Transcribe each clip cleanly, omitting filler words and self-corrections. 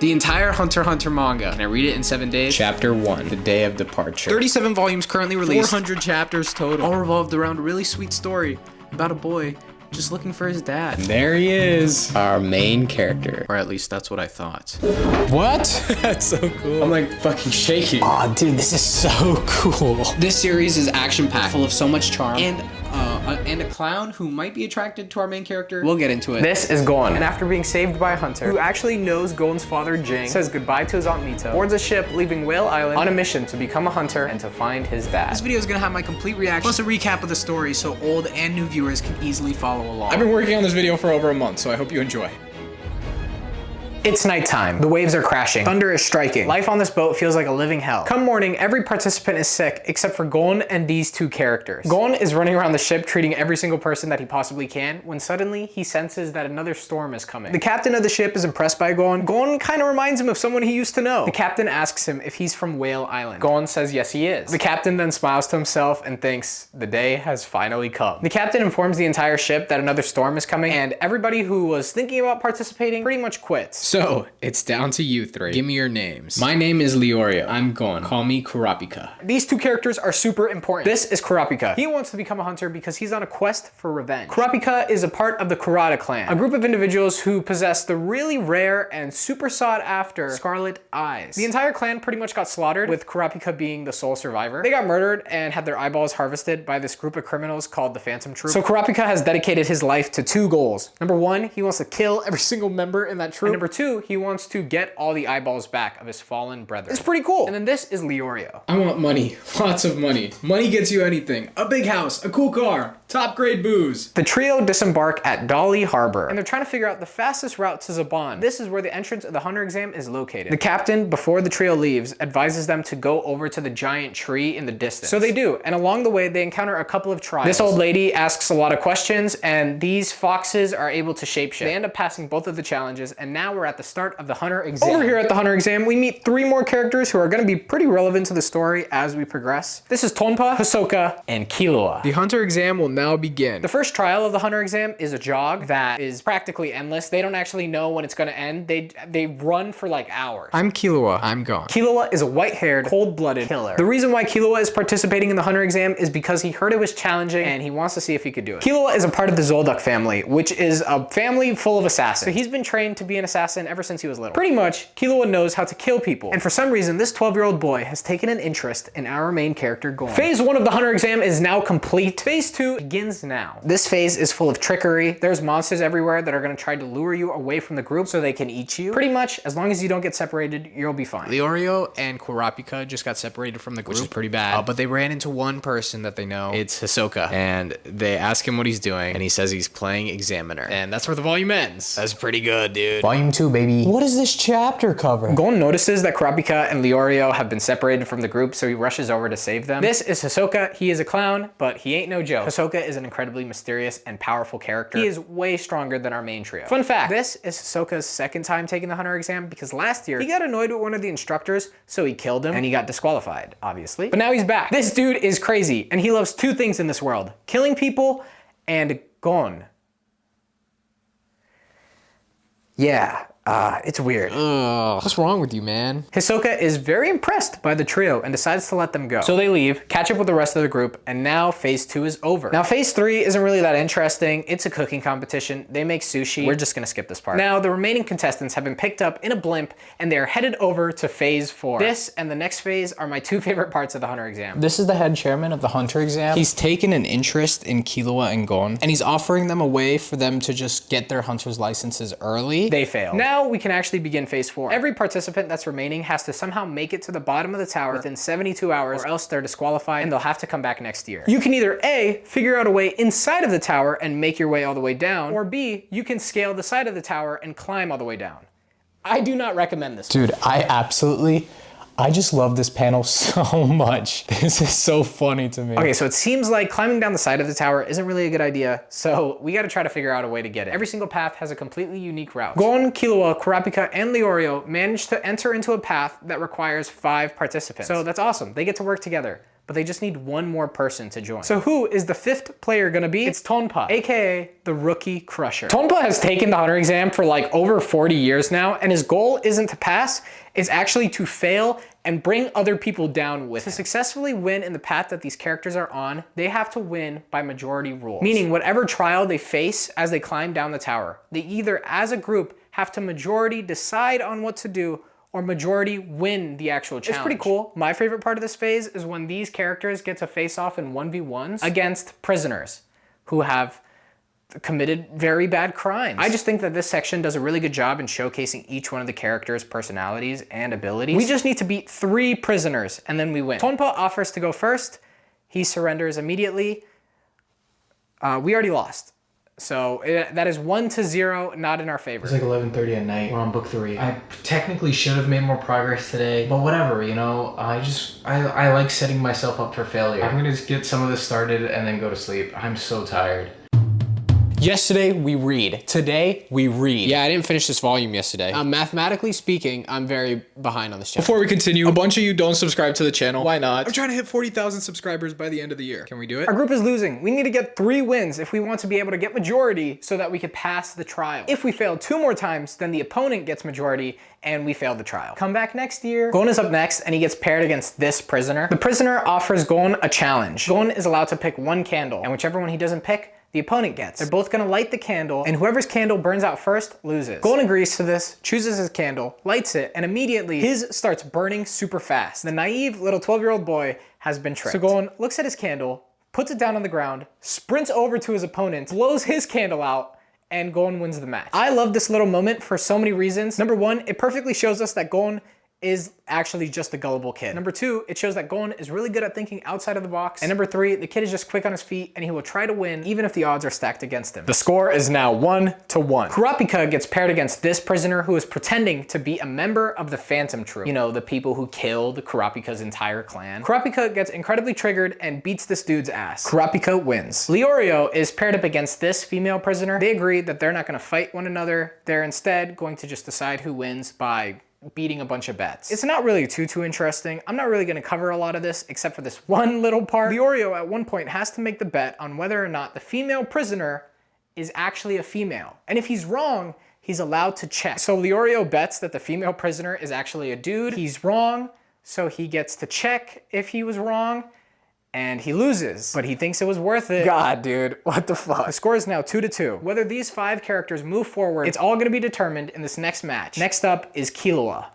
The entire Hunter x Hunter manga. Can I read it in 7 days? Chapter 1, the day of departure. 37 volumes currently released. 400 chapters total. All revolved around a really sweet story about a boy just looking for his dad. And there he is, our main character. Or at least that's what I thought. What? That's so cool. I'm like fucking shaking. Aw, dude, this is so cool. This series is action-packed, full of so much charm, and a clown who might be attracted to our main character. We'll get into it. This is Gon, and after being saved by a hunter who actually knows Gon's father Jing, says goodbye to his aunt Mita, boards a ship leaving Whale Island on a mission to become a hunter and to find his dad. This video is gonna have my complete reaction, plus a recap of the story so old and new viewers can easily follow along. I've been working on this video for over a month, so I hope you enjoy. It's nighttime. The waves are crashing. Thunder is striking. Life on this boat feels like a living hell. Come morning, every participant is sick except for Gon and these two characters. Gon is running around the ship treating every single person that he possibly can when suddenly he senses that another storm is coming. The captain of the ship is impressed by Gon. Gon kind of reminds him of someone he used to know. The captain asks him if he's from Whale Island. Gon says yes he is. The captain then smiles to himself and thinks the day has finally come. The captain informs the entire ship that another storm is coming and everybody who was thinking about participating pretty much quits. So, it's down to you three. Give me your names. My name is Leorio. I'm Gon. Call me Kurapika. These two characters are super important. This is Kurapika. He wants to become a hunter because he's on a quest for revenge. Kurapika is a part of the Kurata clan, a group of individuals who possess the really rare and super sought after scarlet eyes. The entire clan pretty much got slaughtered, with Kurapika being the sole survivor. They got murdered and had their eyeballs harvested by this group of criminals called the Phantom Troop. So Kurapika has dedicated his life to two goals. Number one, he wants to kill every single member in that troop. And number two, he wants to get all the eyeballs back of his fallen brethren. It's pretty cool. And then this is Leorio. I want money. Lots of money. Money gets you anything. A big house, a cool car, top grade booze. The trio disembark at Dolly Harbor, and they're trying to figure out the fastest route to Zaban. This is where the entrance of the hunter exam is located. The captain, before the trio leaves, advises them to go over to the giant tree in the distance. So they do, and along the way, they encounter a couple of trials. This old lady asks a lot of questions, and these foxes are able to shapeshift. They end up passing both of the challenges, and now we're at the start of the hunter exam. Over here at the hunter exam, we meet three more characters who are going to be pretty relevant to the story as we progress. This is Tonpa, Hisoka, and Killua. The hunter exam will now begin. The first trial of the hunter exam is a jog that is practically endless. They don't actually know when it's going to end. They run for like hours. I'm Killua. I'm Gon. Killua is a white-haired, cold-blooded killer. The reason why Killua is participating in the hunter exam is because he heard it was challenging and he wants to see if he could do it. Killua is a part of the Zoldyck family, which is a family full of assassins. So he's been trained to be an assassin ever since he was little. Pretty much, Killua knows how to kill people. And for some reason, this 12-year-old boy has taken an interest in our main character, Gon. Phase 1 of the hunter exam is now complete. Phase 2 begins now. This phase is full of trickery. There's monsters everywhere that are going to try to lure you away from the group so they can eat you. Pretty much, as long as you don't get separated, you'll be fine. Leorio and Kurapika just got separated from the group, which is pretty bad. But they ran into one person that they know. It's Hisoka. And they ask him what he's doing, and he says he's playing Examiner. And that's where the volume ends. That's pretty good, dude. Volume 2, baby. What is this chapter cover? Gon notices that Kurapika and Leorio have been separated from the group, so he rushes over to save them. This is Hisoka. He is a clown, but he ain't no joke. Hisoka is an incredibly mysterious and powerful character. He is way stronger than our main trio. Fun fact, this is Hisoka's second time taking the hunter exam because last year he got annoyed with one of the instructors, so he killed him and he got disqualified, obviously. But now he's back. This dude is crazy and he loves two things in this world: killing people and Gon. Yeah. It's weird. Ugh, what's wrong with you, man? Hisoka is very impressed by the trio and decides to let them go. So they leave, catch up with the rest of the group, and now phase 2 is over. Now phase 3 isn't really that interesting. It's a cooking competition. They make sushi. We're just gonna skip this part. Now the remaining contestants have been picked up in a blimp and they're headed over to phase 4. This and the next phase are my two favorite parts of the hunter exam. This is the head chairman of the hunter exam. He's taken an interest in Killua and Gon, and he's offering them a way for them to just get their hunter's licenses early. They fail. Now we can actually begin phase 4. Every participant that's remaining has to somehow make it to the bottom of the tower within 72 hours or else they're disqualified and they'll have to come back next year. You can either A, figure out a way inside of the tower and make your way all the way down, or B, you can scale the side of the tower and climb all the way down. I do not recommend this. Dude, I just love this panel so much. This is so funny to me. Okay, so it seems like climbing down the side of the tower isn't really a good idea, so we gotta try to figure out a way to get it. Every single path has a completely unique route. Gon, Killua, Kurapika, and Leorio managed to enter into a path that requires 5 participants. So that's awesome, they get to work together. but they just need one more person to join. So who is the 5th player gonna be? It's Tonpa, aka the Rookie Crusher. Tonpa has taken the hunter exam for like over 40 years now, and his goal isn't to pass, it's actually to fail and bring other people down with him. To successfully win in the path that these characters are on, they have to win by majority rules. Meaning whatever trial they face as they climb down the tower, they either as a group have to majority decide on what to do or majority win the actual challenge. It's pretty cool. My favorite part of this phase is when these characters get to face off in 1v1s against prisoners who have committed very bad crimes. I just think that this section does a really good job in showcasing each one of the characters' personalities and abilities. We just need to beat 3 prisoners and then we win. Tonpa offers to go first. He surrenders immediately. We already lost. So that is 1-0, not in our favor. It's like 11:30 at night. We're on book 3. I technically should have made more progress today, but whatever, you know, I like setting myself up for failure. I'm gonna just get some of this started and then go to sleep. I'm so tired. Yesterday, we read. Today, we read. Yeah, I didn't finish this volume yesterday. Mathematically speaking, I'm very behind on this channel. Before we continue, a bunch of you don't subscribe to the channel. Why not? I'm trying to hit 40,000 subscribers by the end of the year. Can we do it? Our group is losing. We need to get 3 wins if we want to be able to get majority so that we could pass the trial. If we fail 2 more times, then the opponent gets majority and we failed the trial. Come back next year. Gon is up next and he gets paired against this prisoner. The prisoner offers Gon a challenge. Gon is allowed to pick 1 candle and whichever one he doesn't pick, the opponent gets. They're both gonna light the candle and whoever's candle burns out first loses. Gon agrees to this, chooses his candle, lights it, and immediately his starts burning super fast. The naive little 12-year-old boy has been tricked. So Gon looks at his candle, puts it down on the ground, sprints over to his opponent, blows his candle out, and Gon wins the match. I love this little moment for so many reasons. Number 1, it perfectly shows us that Gon is actually just a gullible kid. Number 2, it shows that Gon is really good at thinking outside of the box. And number 3, the kid is just quick on his feet and he will try to win even if the odds are stacked against him. The score is now 1-1. Kurapika gets paired against this prisoner who is pretending to be a member of the Phantom Troop. You know, the people who killed Kurapika's entire clan. Kurapika gets incredibly triggered and beats this dude's ass. Kurapika wins. Leorio is paired up against this female prisoner. They agree that they're not gonna fight one another. They're instead going to just decide who wins by beating a bunch of bets. It's not really too interesting. I'm not really gonna cover a lot of this except for this one little part. Leorio at one point has to make the bet on whether or not the female prisoner is actually a female. And if he's wrong, he's allowed to check. So Leorio bets that the female prisoner is actually a dude. He's wrong, so he gets to check if he was wrong. And he loses, but he thinks it was worth it. God, dude, what the fuck? The score is now 2-2. Whether these 5 characters move forward, it's all gonna be determined in this next match. Next up is Killua,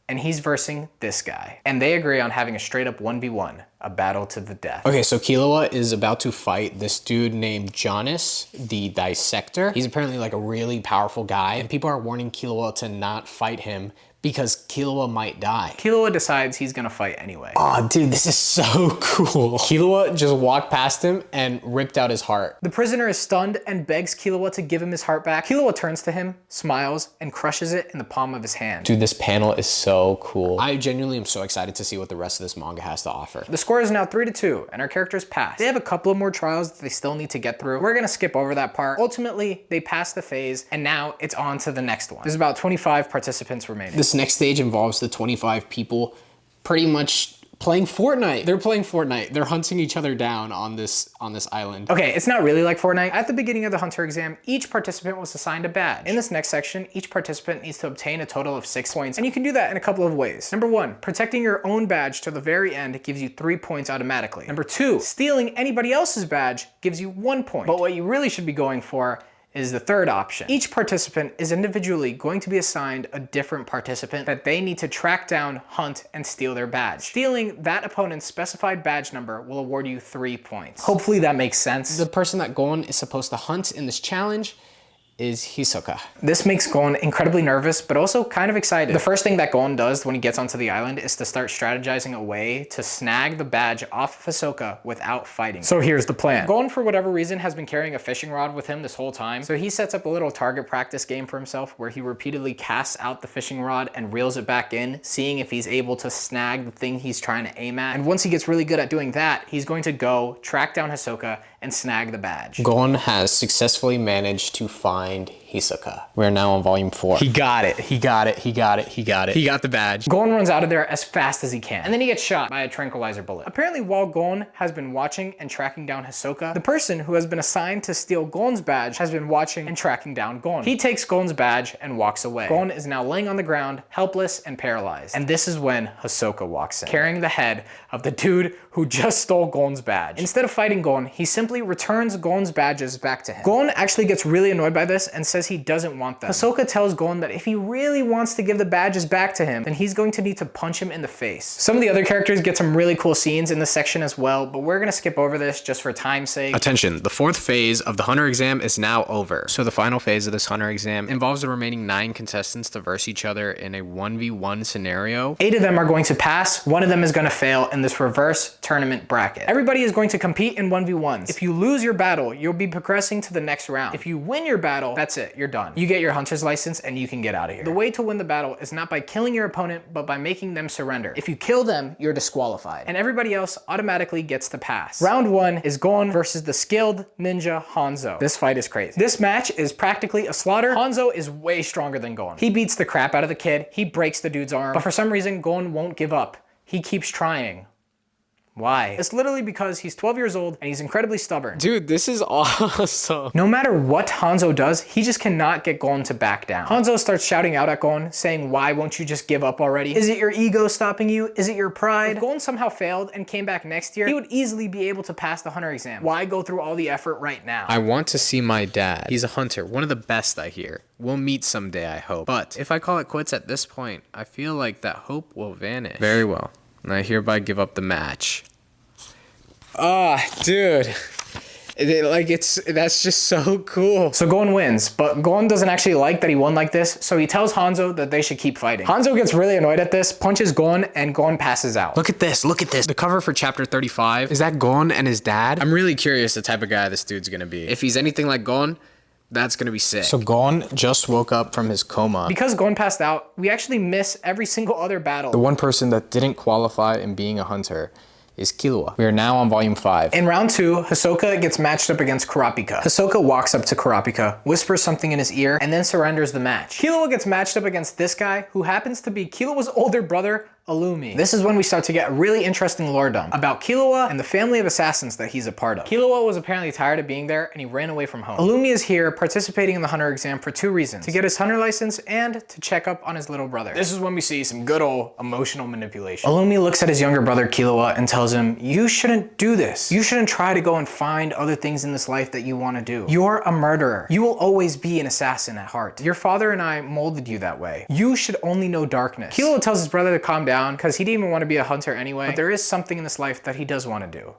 and he's versing this guy. And they agree on having a straight up 1v1, a battle to the death. Okay, so Killua is about to fight this dude named Jonas, the Dissector. He's apparently like a really powerful guy, and people are warning Killua to not fight him because Killua might die. Killua decides he's gonna fight anyway. Oh, dude, this is so cool. Killua just walked past him and ripped out his heart. The prisoner is stunned and begs Killua to give him his heart back. Killua turns to him, smiles, and crushes it in the palm of his hand. Dude, this panel is so cool. I genuinely am so excited to see what the rest of this manga has to offer. The score is now 3-2, and our characters pass. They have a couple of more trials that they still need to get through. We're gonna skip over that part. Ultimately, they pass the phase, and now it's on to the next one. There's about 25 participants remaining. This next stage involves the 25 people pretty much playing Fortnite. They're playing Fortnite. They're hunting each other down on this island. Okay, it's not really like Fortnite. At the beginning of the hunter exam, each participant was assigned a badge. In this next section, each participant needs to obtain a total of 6 points, and you can do that in a couple of ways. Number 1, protecting your own badge to the very end gives you 3 points automatically. Number 2, stealing anybody else's badge gives you 1 point. But what you really should be going for is the third option. Each participant is individually going to be assigned a different participant that they need to track down, hunt, and steal their badge. Stealing that opponent's specified badge number will award you 3 points. Hopefully that makes sense. The person that Gon is supposed to hunt in this challenge is Hisoka. This makes Gon incredibly nervous, but also kind of excited. The first thing that Gon does when he gets onto the island is to start strategizing a way to snag the badge off of Hisoka without fighting. So here's the plan. Gon, for whatever reason, has been carrying a fishing rod with him this whole time. So he sets up a little target practice game for himself where he repeatedly casts out the fishing rod and reels it back in, seeing if he's able to snag the thing he's trying to aim at. And once he gets really good at doing that, he's going to go track down Hisoka and snag the badge. Gon has successfully managed to find Hisoka. We're now on volume 4. He got it. He got it. He got it. He got it. He got the badge. Gon runs out of there as fast as he can, and then he gets shot by a tranquilizer bullet. Apparently, while Gon has been watching and tracking down Hisoka, the person who has been assigned to steal Gon's badge has been watching and tracking down Gon. He takes Gon's badge and walks away. Gon is now laying on the ground, helpless and paralyzed. And this is when Hisoka walks in, carrying the head of the dude who just stole Gon's badge. Instead of fighting Gon, he simply returns Gon's badges back to him. Gon actually gets really annoyed by this and says he doesn't want them. Hisoka tells Gon that if he really wants to give the badges back to him, then he's going to need to punch him in the face. Some of the other characters get some really cool scenes in this section as well, but we're gonna skip over this just for time's sake. Attention, the 4th phase of the Hunter exam is now over. So the final phase of this Hunter exam involves the remaining 9 contestants to verse each other in a 1v1 scenario. 8 of them are going to pass, 1 of them is gonna fail in this reverse tournament bracket. Everybody is going to compete in 1v1s. If you lose your battle, you'll be progressing to the next round. If you win your battle, that's it, you're done. You get your hunter's license and you can get out of here. The way to win the battle is not by killing your opponent, but by making them surrender. If you kill them, you're disqualified, and everybody else automatically gets the pass. Round 1 is Gon versus the skilled ninja Hanzo. This fight is crazy. This match is practically a slaughter. Hanzo is way stronger than Gon. He beats the crap out of the kid, he breaks the dude's arm, but for some reason, Gon won't give up. He keeps trying. Why? It's literally because he's 12 years old and he's incredibly stubborn. Dude, this is awesome. No matter what Hanzo does, he just cannot get Gon to back down. Hanzo starts shouting out at Gon, saying, why won't you just give up already? Is it your ego stopping you? Is it your pride? If Gon somehow failed and came back next year, he would easily be able to pass the hunter exam. Why go through all the effort right now? I want to see my dad. He's a hunter, one of the best I hear. We'll meet someday, I hope. But if I call it quits at this point, I feel like that hope will vanish. Very well. And I hereby give up the match. Ah, dude. That's just so cool. So Gon wins, but Gon doesn't actually like that he won like this, so he tells Hanzo that they should keep fighting. Hanzo gets really annoyed at this, punches Gon, and Gon passes out. Look at this, look at this. The cover for chapter 35, is that Gon and his dad? I'm really curious the type of guy this dude's gonna be. If he's anything like Gon, that's gonna be sick. So Gon just woke up from his coma. Because Gon passed out, we actually miss every single other battle. The one person that didn't qualify in being a hunter is Killua. We are now on volume 5. In round 2, Hisoka gets matched up against Kurapika. Hisoka walks up to Kurapika, whispers something in his ear, and then surrenders the match. Killua gets matched up against this guy, who happens to be Killua's older brother, Illumi. This is when we start to get a really interesting lore dump about Killua and the family of assassins that he's a part of. Killua was apparently tired of being there and he ran away from home. Illumi is here participating in the hunter exam for 2 reasons: to get his hunter license and to check up on his little brother. This is when we see some good old emotional manipulation. Illumi looks at his younger brother Killua and tells him, you shouldn't do this. You shouldn't try to go and find other things in this life that you want to do. You're a murderer. You will always be an assassin at heart. Your father and I molded you that way. You should only know darkness. Killua tells his brother to calm down because he didn't even want to be a hunter anyway, but there is something in this life that he does want to do.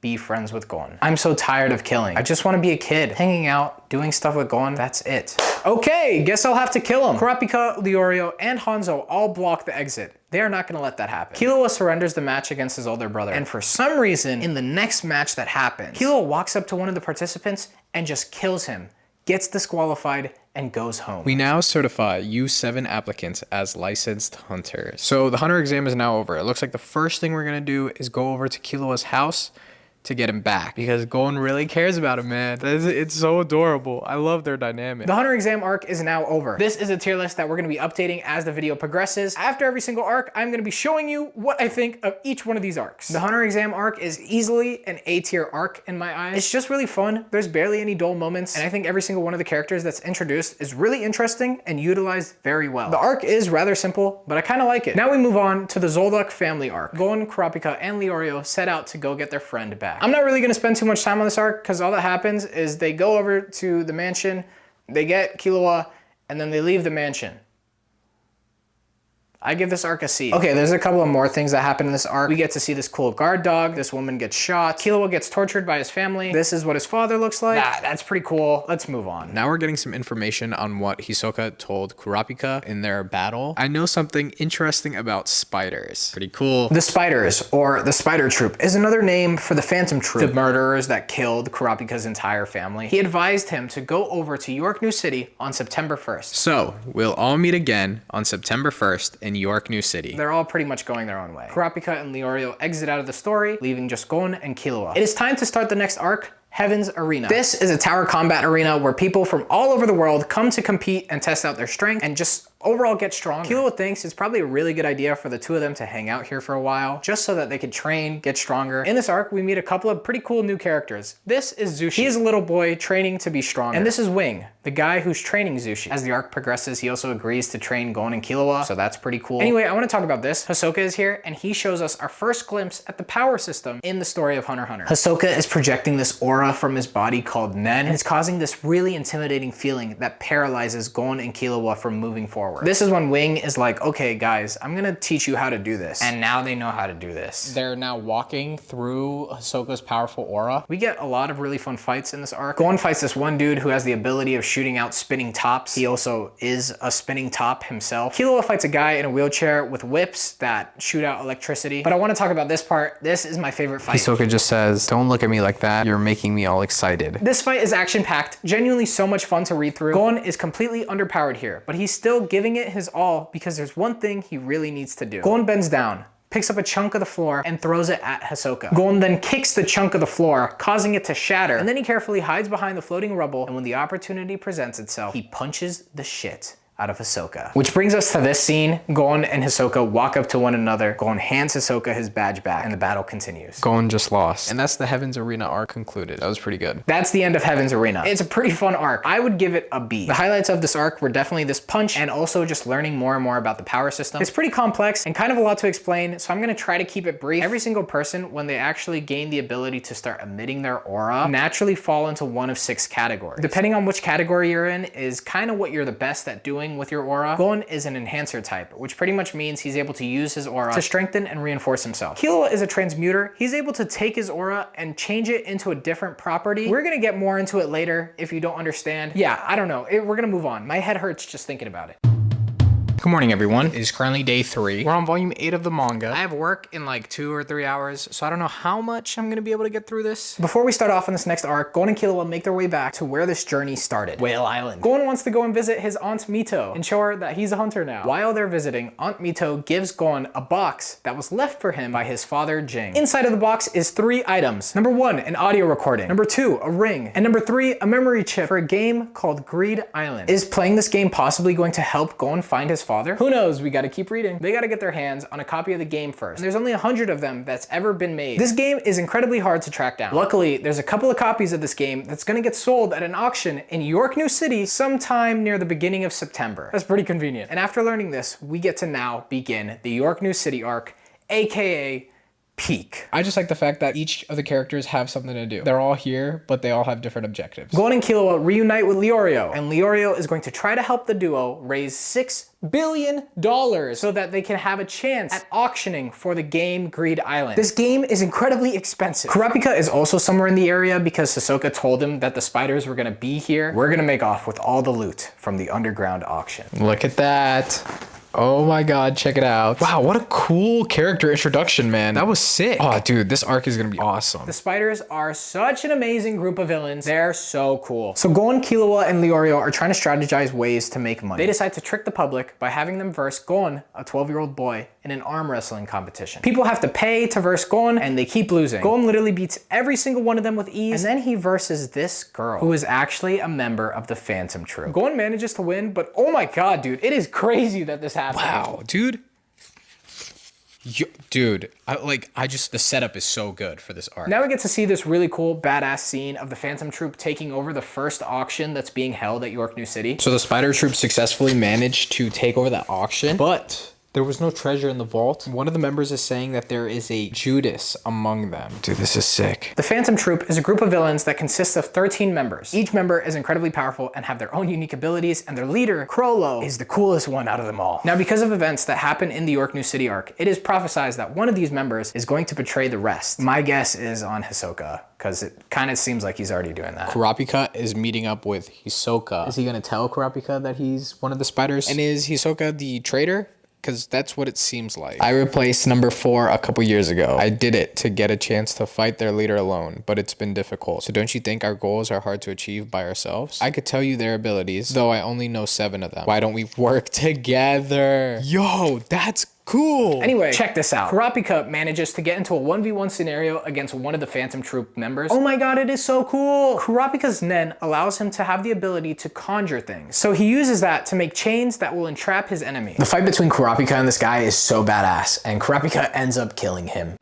Be friends with Gon. I'm so tired of killing. I just want to be a kid, hanging out, doing stuff with Gon, that's it. Okay, guess I'll have to kill him. Kurapika, Leorio, and Hanzo all block the exit. They are not going to let that happen. Killua surrenders the match against his older brother, and for some reason, in the next match that happens, Killua walks up to one of the participants and just kills him, gets disqualified, and goes home. We now certify U7 applicants as licensed hunters. So the hunter exam is now over. It looks like the first thing we're gonna do is go over to Killua's house to get him back, because Gon really cares about him, man. It's so adorable. I love their dynamic. The hunter exam arc is now over. This is a tier list that we're gonna be updating as the video progresses. After every single arc, I'm gonna be showing you what I think of each one of these arcs. The hunter exam arc is easily an A tier arc in my eyes. It's just really fun. There's barely any dull moments, and I think every single one of the characters that's introduced is really interesting and utilized very well. The arc is rather simple, but I kinda like it. Now we move on to the Zoldyck family arc. Gon, Kurapika, and Leorio set out to go get their friend back. I'm not really gonna spend too much time on this arc because all that happens is they go over to the mansion, they get Killua, and then they leave the mansion. I give this arc a C. Okay, there's a couple of more things that happen in this arc. We get to see this cool guard dog. This woman gets shot. Killua gets tortured by his family. This is what his father looks like. That's pretty cool. Let's move on. Now we're getting some information on what Hisoka told Kurapika in their battle. I know something interesting about spiders. Pretty cool. The Spiders, or the Spider Troop, is another name for the Phantom Troop, the murderers that killed Kurapika's entire family. He advised him to go over to Yorknew City on September 1st. So, we'll all meet again on September 1st in Yorknew City. They're all pretty much going their own way. Kurapika and Leorio exit out of the story, leaving just Gon and Killua. It is time to start the next arc, Heaven's Arena. This is a tower combat arena where people from all over the world come to compete and test out their strength and just overall get stronger. Killua thinks it's probably a really good idea for the two of them to hang out here for a while, just so that they could train, get stronger. In this arc, we meet a couple of pretty cool new characters. This is Zushi. He is a little boy training to be stronger. And this is Wing, the guy who's training Zushi. As the arc progresses, he also agrees to train Gon and Killua, so that's pretty cool. Anyway, I want to talk about this. Hisoka is here, and he shows us our first glimpse at the power system in the story of Hunter x Hunter. Hisoka is projecting this aura from his body called Nen, and it's causing this really intimidating feeling that paralyzes Gon and Killua from moving forward. This is when Wing is like, okay guys, I'm gonna teach you how to do this. And now they know how to do this. They're now walking through Hisoka's powerful aura. We get a lot of really fun fights in this arc. Gon fights this one dude who has the ability of shooting out spinning tops. He also is a spinning top himself. Killua fights a guy in a wheelchair with whips that shoot out electricity. But I want to talk about this part. This is my favorite fight. Hisoka just says, don't look at me like that. You're making me all excited. This fight is action-packed, genuinely so much fun to read through. Gon is completely underpowered here, but he's still giving it his all because there's one thing he really needs to do. Gon bends down, picks up a chunk of the floor and throws it at Hisoka. Gon then kicks the chunk of the floor, causing it to shatter, and then he carefully hides behind the floating rubble, and when the opportunity presents itself, he punches the shit out of Hisoka. Which brings us to this scene. Gon and Hisoka walk up to one another. Gon hands Hisoka his badge back, and the battle continues. Gon just lost. And that's the Heaven's Arena arc concluded. That was pretty good. That's the end of Heaven's Arena. It's a pretty fun arc. I would give it a B. The highlights of this arc were definitely this punch and also just learning more and more about the power system. It's pretty complex and kind of a lot to explain, so I'm gonna try to keep it brief. Every single person, when they actually gain the ability to start emitting their aura, naturally fall into one of 6 categories. Depending on which category you're in is kind of what you're the best at doing with your aura. Gon is an enhancer type, which pretty much means he's able to use his aura to strengthen and reinforce himself. Killua is a transmuter. He's able to take his aura and change it into a different property. We're gonna get more into it later if you don't understand. Yeah, I don't know. We're gonna move on. My head hurts just thinking about it. Good morning, everyone. It is currently day 3. We're on volume 8 of the manga. I have work in like 2 or 3 hours, so I don't know how much I'm gonna be able to get through this. Before we start off on this next arc, Gon and Killua make their way back to where this journey started, Whale Island. Gon wants to go and visit his Aunt Mito and show her that he's a hunter now. While they're visiting, Aunt Mito gives Gon a box that was left for him by his father, Jing. Inside of the box is 3 items. Number 1, an audio recording. Number 2, a ring. And number 3, a memory chip for a game called Greed Island. Is playing this game possibly going to help Gon find his father? Who knows? We gotta keep reading. They gotta get their hands on a copy of the game first. And there's only 100 of them that's ever been made. This game is incredibly hard to track down. Luckily, there's a couple of copies of this game that's gonna get sold at an auction in Yorknew City sometime near the beginning of September. That's pretty convenient. And after learning this, we get to now begin the Yorknew City arc, aka peak. I just like the fact that each of the characters have something to do. They're all here, but they all have different objectives. Gon and Killua reunite with Leorio, and Leorio is going to try to help the duo raise $6 billion so that they can have a chance at auctioning for the game Greed Island. This game is incredibly expensive. Kurapika is also somewhere in the area because Hisoka told him that the spiders were gonna be here. We're gonna make off with all the loot from the underground auction. Look at that. Oh my god, check it out. Wow, what a cool character introduction, man. That was sick. Oh, dude, this arc is gonna be awesome. The spiders are such an amazing group of villains. They're so cool. So Gon, Killua, and Leorio are trying to strategize ways to make money. They decide to trick the public by having them verse Gon, a 12-year-old boy, in an arm wrestling competition. People have to pay to verse Gon, and they keep losing. Gon literally beats every single one of them with ease, and then he versus this girl, who is actually a member of the Phantom Troop. Gon manages to win, but oh my god, dude, it is crazy that this happened. Wow, dude. The setup is so good for this arc. Now we get to see this really cool, badass scene of the Phantom Troop taking over the first auction that's being held at Yorknew City. So the Spider Troop successfully managed to take over that auction, but there was no treasure in the vault. One of the members is saying that there is a Judas among them. Dude, this is sick. The Phantom Troop is a group of villains that consists of 13 members. Each member is incredibly powerful and have their own unique abilities, and their leader, Crollo, is the coolest one out of them all. Now, because of events that happen in the Yorknew City arc, it is prophesized that one of these members is going to betray the rest. My guess is on Hisoka, because it kind of seems like he's already doing that. Kurapika is meeting up with Hisoka. Is he gonna tell Kurapika that he's one of the spiders? And is Hisoka the traitor? Because that's what it seems like. I replaced number 4 a couple years ago. I did it to get a chance to fight their leader alone, but it's been difficult. So don't you think our goals are hard to achieve by ourselves? I could tell you their abilities, though I only know 7 of them. Why don't we work together? Yo, that's Cool. Anyway, check this out. Kurapika manages to get into a 1v1 scenario against one of the Phantom Troop members. Oh my god, it is so cool. Kurapika's Nen allows him to have the ability to conjure things. So he uses that to make chains that will entrap his enemy. The fight between Kurapika and this guy is so badass, and Kurapika ends up killing him.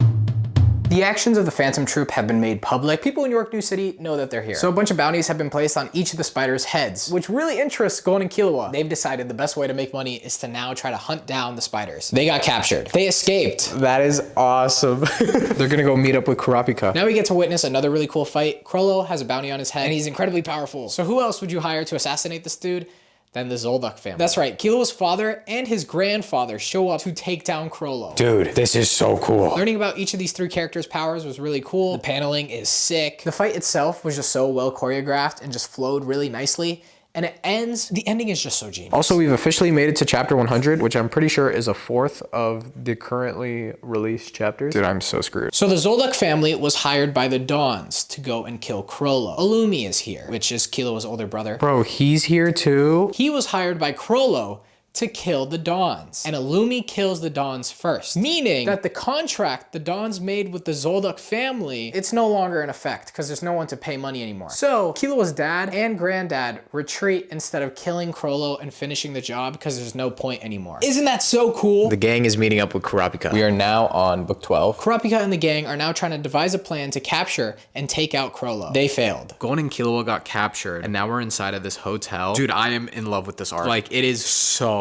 The actions of the Phantom Troop have been made public. People in Yorknew City know that they're here. So a bunch of bounties have been placed on each of the spiders' heads, which really interests Gon and Killua. They've decided the best way to make money is to now try to hunt down the spiders. They got captured. They escaped. That is awesome. They're gonna go meet up with Kurapika. Now we get to witness another really cool fight. Krollo has a bounty on his head, and he's incredibly powerful. So who else would you hire to assassinate this dude? Than the Zoldyck family. That's right, Killua's father and his grandfather show up to take down Krollo. Dude, this is so cool. Learning about each of these three characters' powers was really cool. The paneling is sick. The fight itself was just so well choreographed and just flowed really nicely. And it ends, the ending is just so genius. Also, we've officially made it to chapter 100, which I'm pretty sure is a fourth of the currently released chapters. Dude, I'm so screwed. So the Zoldyck family was hired by the Dawns to go and kill Krollo. Illumi is here, which is Killua's older brother. Bro, he's here too? He was hired by Krollo to kill the Dawns. And Illumi kills the Dawns first, meaning that the contract the Dawns made with the Zoldyck family, it's no longer in effect because there's no one to pay money anymore. So Killua's dad and granddad retreat instead of killing Krollo and finishing the job because there's no point anymore. Isn't that so cool? The gang is meeting up with Kurapika. We are now on book 12. Kurapika and the gang are now trying to devise a plan to capture and take out Krollo. They failed. Gon and Killua got captured, and now we're inside of this hotel. Dude, I am in love with this arc. Like, it is so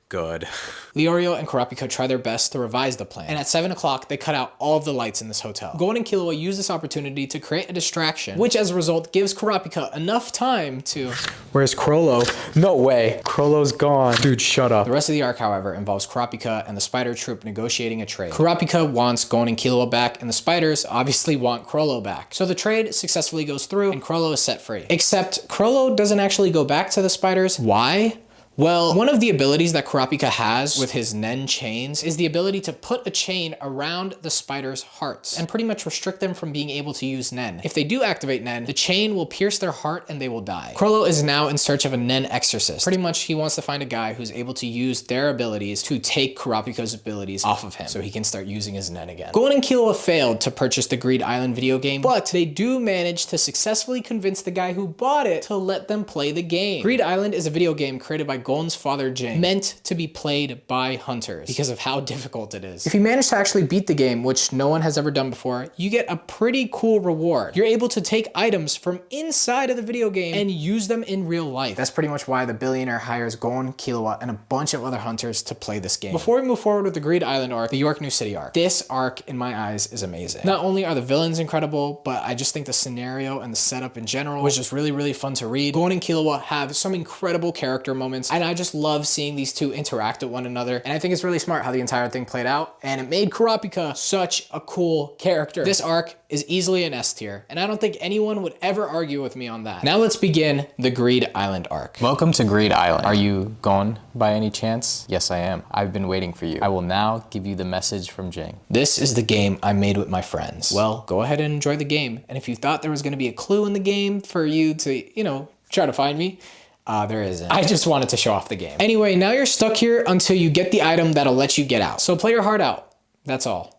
good. Leorio and Kurapika try their best to revise the plan, and at 7 o'clock, they cut out all of the lights in this hotel. Gon and Killua use this opportunity to create a distraction, which as a result gives Kurapika enough time to... Where's Krollo? No way. Krollo's gone. Dude, shut up. The rest of the arc, however, involves Kurapika and the Spider Troop negotiating a trade. Kurapika wants Gon and Killua back, and the Spiders obviously want Krollo back. So the trade successfully goes through, and Krollo is set free. Except Krollo doesn't actually go back to the Spiders. Why? Well, one of the abilities that Kurapika has with his Nen chains is the ability to put a chain around the spider's hearts and pretty much restrict them from being able to use Nen. If they do activate Nen, the chain will pierce their heart and they will die. Krollo is now in search of a Nen exorcist. Pretty much he wants to find a guy who's able to use their abilities to take Kurapika's abilities off of him so he can start using his Nen again. Gon and Killua failed to purchase the Greed Island video game, but they do manage to successfully convince the guy who bought it to let them play the game. Greed Island is a video game created by Gon's father Jing, meant to be played by hunters because of how difficult it is. If you manage to actually beat the game, which no one has ever done before, you get a pretty cool reward. You're able to take items from inside of the video game and use them in real life. That's pretty much why the billionaire hires Gon, Killua, and a bunch of other hunters to play this game. Before we move forward with the Greed Island arc, the Yorknew City arc, this arc in my eyes is amazing. Not only are the villains incredible, but I just think the scenario and the setup in general was just really, really fun to read. Gon and Killua have some incredible character moments, and I just love seeing these two interact with one another. And I think it's really smart how the entire thing played out, and it made Kurapika such a cool character. This arc is easily an S tier, and I don't think anyone would ever argue with me on that. Now let's begin the Greed Island arc. Welcome to Greed Island. Are you Gon by any chance? Yes, I am. I've been waiting for you. I will now give you the message from Jing. This is the game I made with my friends. Well, go ahead and enjoy the game. And if you thought there was going to be a clue in the game for you to, try to find me, there isn't. I just wanted to show off the game. Anyway, now you're stuck here until you get the item that'll let you get out. So play your heart out. That's all.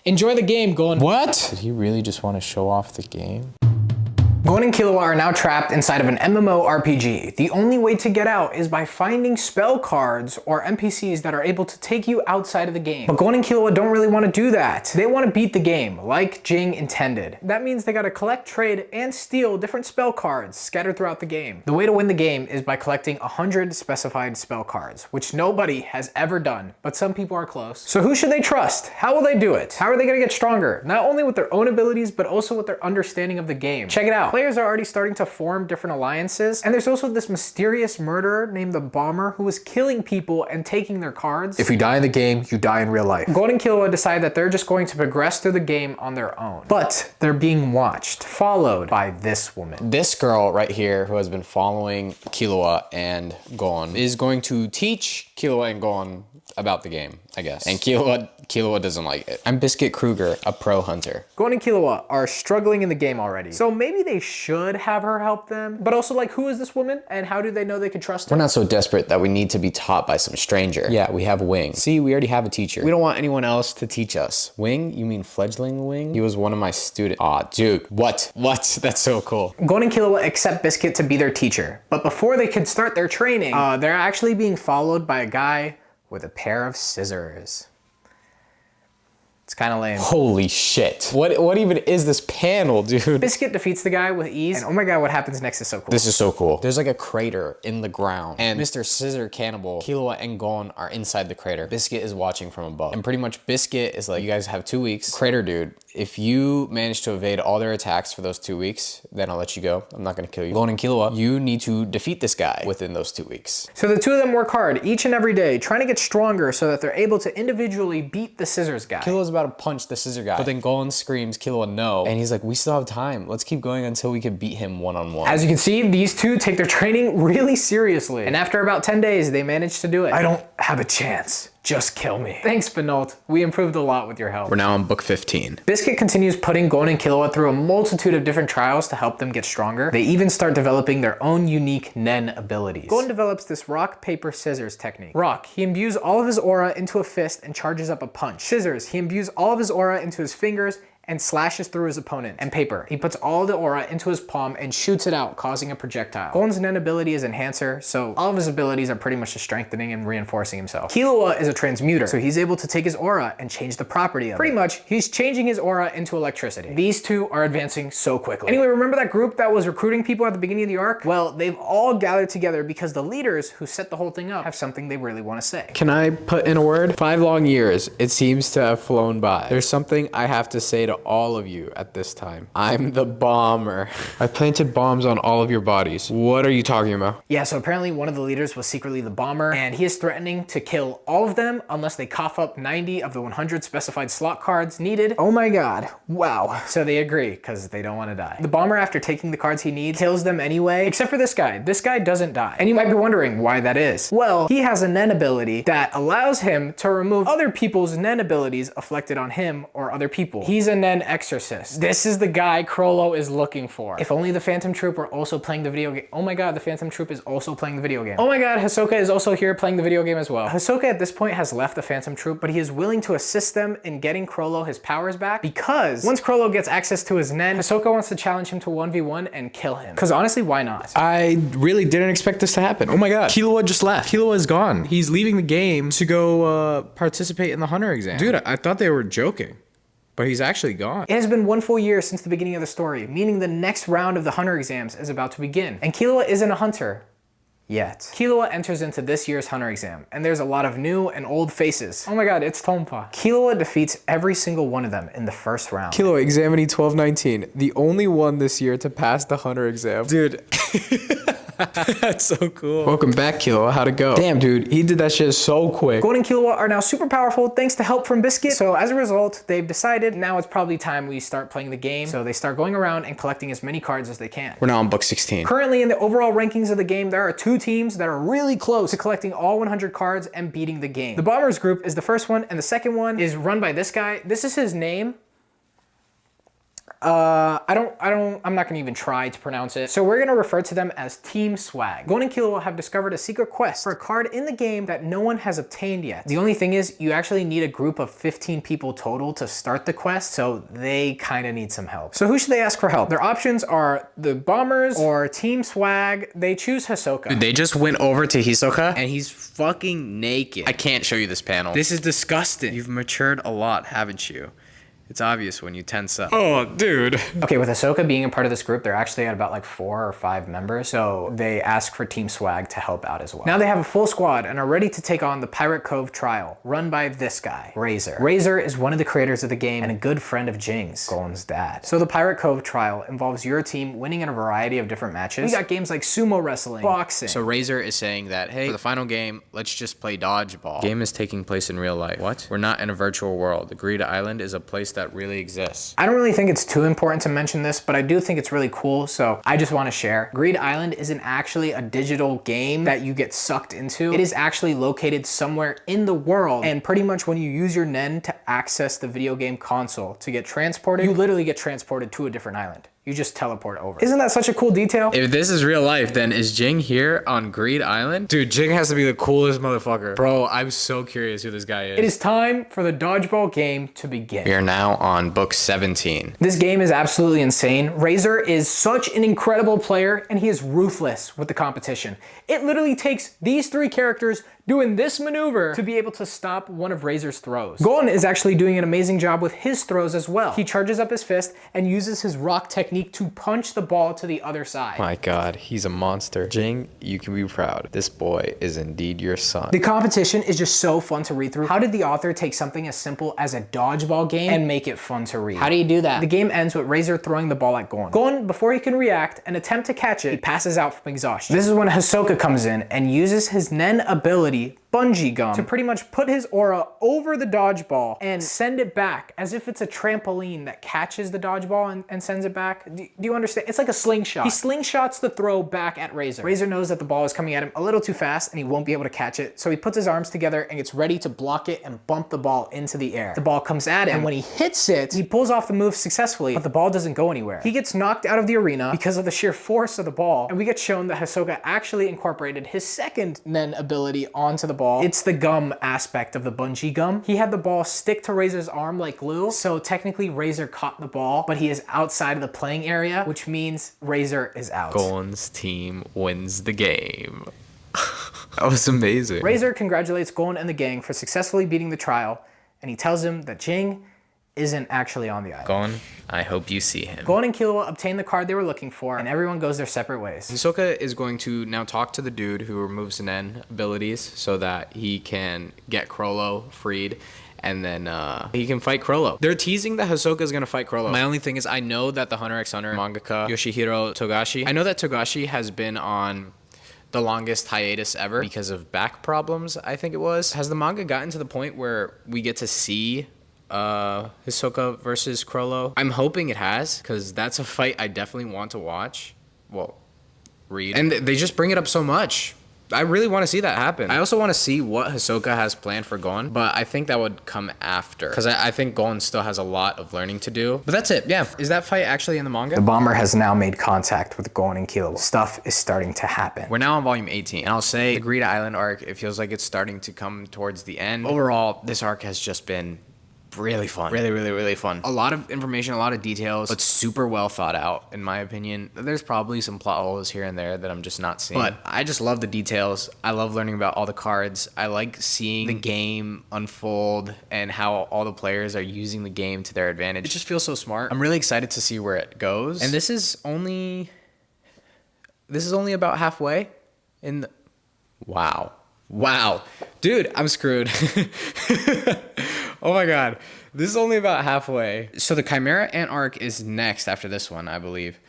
Enjoy the game, Gon. What? Did he really just want to show off the game? Gon and Killua are now trapped inside of an MMORPG. The only way to get out is by finding spell cards or NPCs that are able to take you outside of the game. But Gon and Killua don't really want to do that. They want to beat the game, like Jing intended. That means they gotta collect, trade, and steal different spell cards scattered throughout the game. The way to win the game is by collecting 100 specified spell cards, which nobody has ever done, but some people are close. So who should they trust? How will they do it? How are they gonna get stronger? Not only with their own abilities, but also with their understanding of the game. Check it out. Players are already starting to form different alliances, and there's also this mysterious murderer named the Bomber who is killing people and taking their cards. If you die in the game, you die in real life. Gon and Killua decide that they're just going to progress through the game on their own. But they're being watched, followed by this woman. This girl right here who has been following Killua and Gon is going to teach Killua and Gon about the game, I guess. And Killua doesn't like it. I'm Biscuit Kruger, a pro hunter. Gon and Killua are struggling in the game already, so maybe they should have her help them. But also, like, who is this woman and how do they know they can trust her? We're not so desperate that we need to be taught by some stranger. Yeah, we have Wing. See, we already have a teacher. We don't want anyone else to teach us. Wing? You mean fledgling Wing? He was one of my students. Aw, dude, what? That's so cool. Gon and Killua accept Biscuit to be their teacher, but before they could start their training, they're actually being followed by a guy with a pair of scissors. It's kind of lame. Holy shit. What even is this panel, dude? Biscuit defeats the guy with ease, and oh my god, what happens next is so cool. This is so cool. There's like a crater in the ground, and Mr. Scissor Cannibal, Killua, and Gon are inside the crater. Biscuit is watching from above, and pretty much Biscuit is like, you guys have 2 weeks. Crater dude, if you manage to evade all their attacks for those 2 weeks, then I'll let you go. I'm not gonna kill you. Gon and Killua, you need to defeat this guy within those 2 weeks. So the two of them work hard each and every day, trying to get stronger so that they're able to individually beat the scissors guy. Killua's about to punch the scissor guy, but then Gon screams Killua no, and he's like, we still have time. Let's keep going until we can beat him one-on-one. As you can see, these two take their training really seriously, and after about 10 days, they manage to do it. I don't have a chance. Just kill me. Thanks, Benoit. We improved a lot with your help. We're now on book 15. Biscuit continues putting Gon and Killua through a multitude of different trials to help them get stronger. They even start developing their own unique Nen abilities. Gon develops this rock, paper, scissors technique. Rock, he imbues all of his aura into a fist and charges up a punch. Scissors, he imbues all of his aura into his fingers and slashes through his opponent. And paper, he puts all the aura into his palm and shoots it out, causing a projectile. Gon's Nen ability is Enhancer, so all of his abilities are pretty much just strengthening and reinforcing himself. Killua is a transmuter, so he's able to take his aura and change the property of it. Pretty much, he's changing his aura into electricity. These two are advancing so quickly. Anyway, remember that group that was recruiting people at the beginning of the arc? Well, they've all gathered together because the leaders who set the whole thing up have something they really want to say. Can I put in a word? 5 long years. It seems to have flown by. There's something I have to say to all of you at this time. I'm the bomber. I planted bombs on all of your bodies. What are you talking about? Yeah, so apparently one of the leaders was secretly the bomber, and he is threatening to kill all of them unless they cough up 90 of the 100 specified slot cards needed. Oh my god. Wow. So they agree, because they don't want to die. The bomber, after taking the cards he needs, kills them anyway, except for this guy. This guy doesn't die. And you might be wondering why that is. Well, he has a Nen ability that allows him to remove other people's Nen abilities afflicted on him or other people. He's a Nen exorcist. This is the guy Crollo is looking for. If only the Phantom Troop were also playing the video game. Oh my god, the Phantom Troop is also playing the video game. Oh my god, Hisoka is also here playing the video game as well. Hisoka at this point has left the Phantom Troop, but he is willing to assist them in getting Crollo his powers back, because once Crollo gets access to his Nen, Hisoka wants to challenge him to 1v1 and kill him. Because honestly, why not? I really didn't expect this to happen. Oh my god. Killua just left. Killua is gone. He's leaving the game to go participate in the Hunter exam. Dude, I thought they were joking. But he's actually gone. It has been 1 full year since the beginning of the story, meaning the next round of the Hunter exams is about to begin. And Killua isn't a hunter. Yet. Killua enters into this year's Hunter exam, and there's a lot of new and old faces. Oh my god, it's Tompa. Killua defeats every single one of them in the first round. Killua, examinee 1219, the only one this year to pass the Hunter exam. Dude. That's so cool. Welcome back, Killua. How'd it go? Damn, dude, he did that shit so quick. Gon and Killua are now super powerful thanks to help from Biscuit. So as a result, they've decided now it's probably time we start playing the game. So they start going around and collecting as many cards as they can. We're now on book 16. Currently in the overall rankings of the game, there are 2 teams that are really close to collecting all 100 cards and beating the game. The Bombers group is the first one, and the second one is run by this guy. This is his name. I'm not gonna even try to pronounce it. So we're gonna refer to them as Team Swag. Gon and Killua have discovered a secret quest for a card in the game that no one has obtained yet. The only thing is, you actually need a group of 15 people total to start the quest, so they kinda need some help. So who should they ask for help? Their options are the Bombers or Team Swag. They choose Hisoka. Dude, they just went over to Hisoka and he's fucking naked. I can't show you this panel. This is disgusting. You've matured a lot, haven't you? It's obvious when you tense up. Oh, dude. Okay, with Hisoka being a part of this group, they're actually at about like 4 or 5 members, so they ask for Team Swag to help out as well. Now they have a full squad and are ready to take on the Pirate Cove trial, run by this guy, Razor. Razor is one of the creators of the game and a good friend of Jing's, Gon's dad. So the Pirate Cove trial involves your team winning in a variety of different matches. We got games like sumo wrestling, boxing. So Razor is saying that, hey, for the final game, let's just play dodgeball. Game is taking place in real life. What? We're not in a virtual world. The Greed Island is a place that really exists. I don't really think it's too important to mention this, but I do think it's really cool, so I just want to share. Greed Island isn't actually a digital game that you get sucked into. It is actually located somewhere in the world, and pretty much when you use your Nen to access the video game console to get transported, you literally get transported to a different island. you just teleport over. Isn't that such a cool detail? If this is real life, then is Jing here on Greed Island? Dude, Jing has to be the coolest motherfucker. Bro, I'm so curious who this guy is. It is time for the dodgeball game to begin. We are now on book 17. This game is absolutely insane. Razor is such an incredible player, and he is ruthless with the competition. It literally takes these three characters doing this maneuver to be able to stop one of Razor's throws. Gon is actually doing an amazing job with his throws as well. He charges up his fist and uses his rock technique to punch the ball to the other side. My God, he's a monster. Jing, you can be proud. This boy is indeed your son. The competition is just so fun to read through. How did the author take something as simple as a dodgeball game and make it fun to read? How do you do that? The game ends with Razor throwing the ball at Gon. Gon, before he can react and attempt to catch it, he passes out from exhaustion. This is when Hisoka comes in and uses his Nen ability, bungee gum, to pretty much put his aura over the dodgeball and send it back as if it's a trampoline that catches the dodgeball and sends it back. Do you understand? It's like a slingshot. He slingshots the throw back at Razor. Razor knows that the ball is coming at him a little too fast and he won't be able to catch it, so he puts his arms together and gets ready to block it and bump the ball into the air. The ball comes at him, and when he hits it, he pulls off the move successfully, but the ball doesn't go anywhere. He gets knocked out of the arena because of the sheer force of the ball, and we get shown that Hisoka actually incorporated his second Nen ability onto the ball. It's the gum aspect of the bungee gum. He had the ball stick to Razor's arm like glue, so technically Razor caught the ball, but he is outside of the playing area, which means Razor is out. Gon's team wins the game. That was amazing. Razor congratulates Gon and the gang for successfully beating the trial, and he tells him that Jing isn't actually on the island. Gon, I hope you see him. Gon and Killua obtain the card they were looking for, and everyone goes their separate ways. Hisoka is going to now talk to the dude who removes Nen abilities so that he can get Crollo freed, and then he can fight Crollo. They're teasing that Hisoka is going to fight Crollo. My only thing is, I know that the Hunter x Hunter mangaka Yoshihiro Togashi, I know that Togashi has been on the longest hiatus ever because of back problems, I think it was. Has the manga gotten to the point where we get to see Hisoka versus Crollo? I'm hoping it has, because that's a fight I definitely want to watch. Well, read. And they just bring it up so much. I really want to see that happen. I also want to see what Hisoka has planned for Gon, but I think that would come after, because I think Gon still has a lot of learning to do. But that's it. Yeah. Is that fight actually in the manga? The bomber has now made contact with Gon and Killua. Stuff is starting to happen. We're now on volume 18, and I'll say the Greed Island arc, it feels like it's starting to come towards the end. Overall, this arc has just been really fun. Really fun. A lot of information, a lot of details, but super well thought out, in my opinion. There's probably some plot holes here and there that I'm just not seeing, but I just love the details. I love learning about all the cards. I like seeing the game unfold and how all the players are using the game to their advantage. It just feels so smart. I'm really excited to see where it goes. And this is only about halfway in the... Wow. Dude, I'm screwed. Oh my God. This is only about halfway. So the Chimera Ant arc is next after this one, I believe.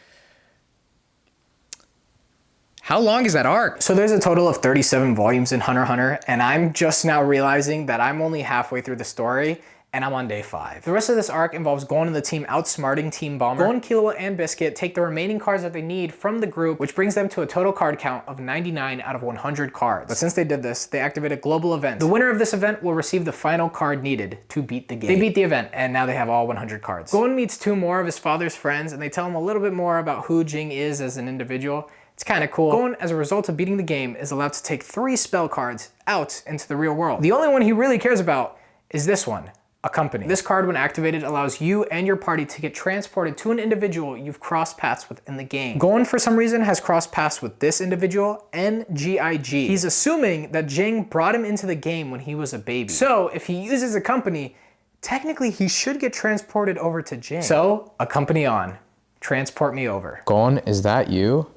How long is that arc? So there's a total of 37 volumes in Hunter x Hunter, and I'm just now realizing that I'm only halfway through the story, and I'm on day 5. The rest of this arc involves Gon and the team outsmarting Team Bomber. Gon, Killua, and Biscuit take the remaining cards that they need from the group, which brings them to a total card count of 99 out of 100 cards. But since they did this, they activate a global event. The winner of this event will receive the final card needed to beat the game. They beat the event, and now they have all 100 cards. Gon meets 2 more of his father's friends, and they tell him a little bit more about who Jing is as an individual. It's kind of cool. Gon, as a result of beating the game, is allowed to take 3 spell cards out into the real world. The only one he really cares about is this one. A company. This card, when activated, allows you and your party to get transported to an individual you've crossed paths with in the game. Gon, for some reason, has crossed paths with this individual, NGIG. He's assuming that Jing brought him into the game when he was a baby. So, if he uses a company, technically he should get transported over to Jing. So, a company on. Transport me over. Gon, is that you?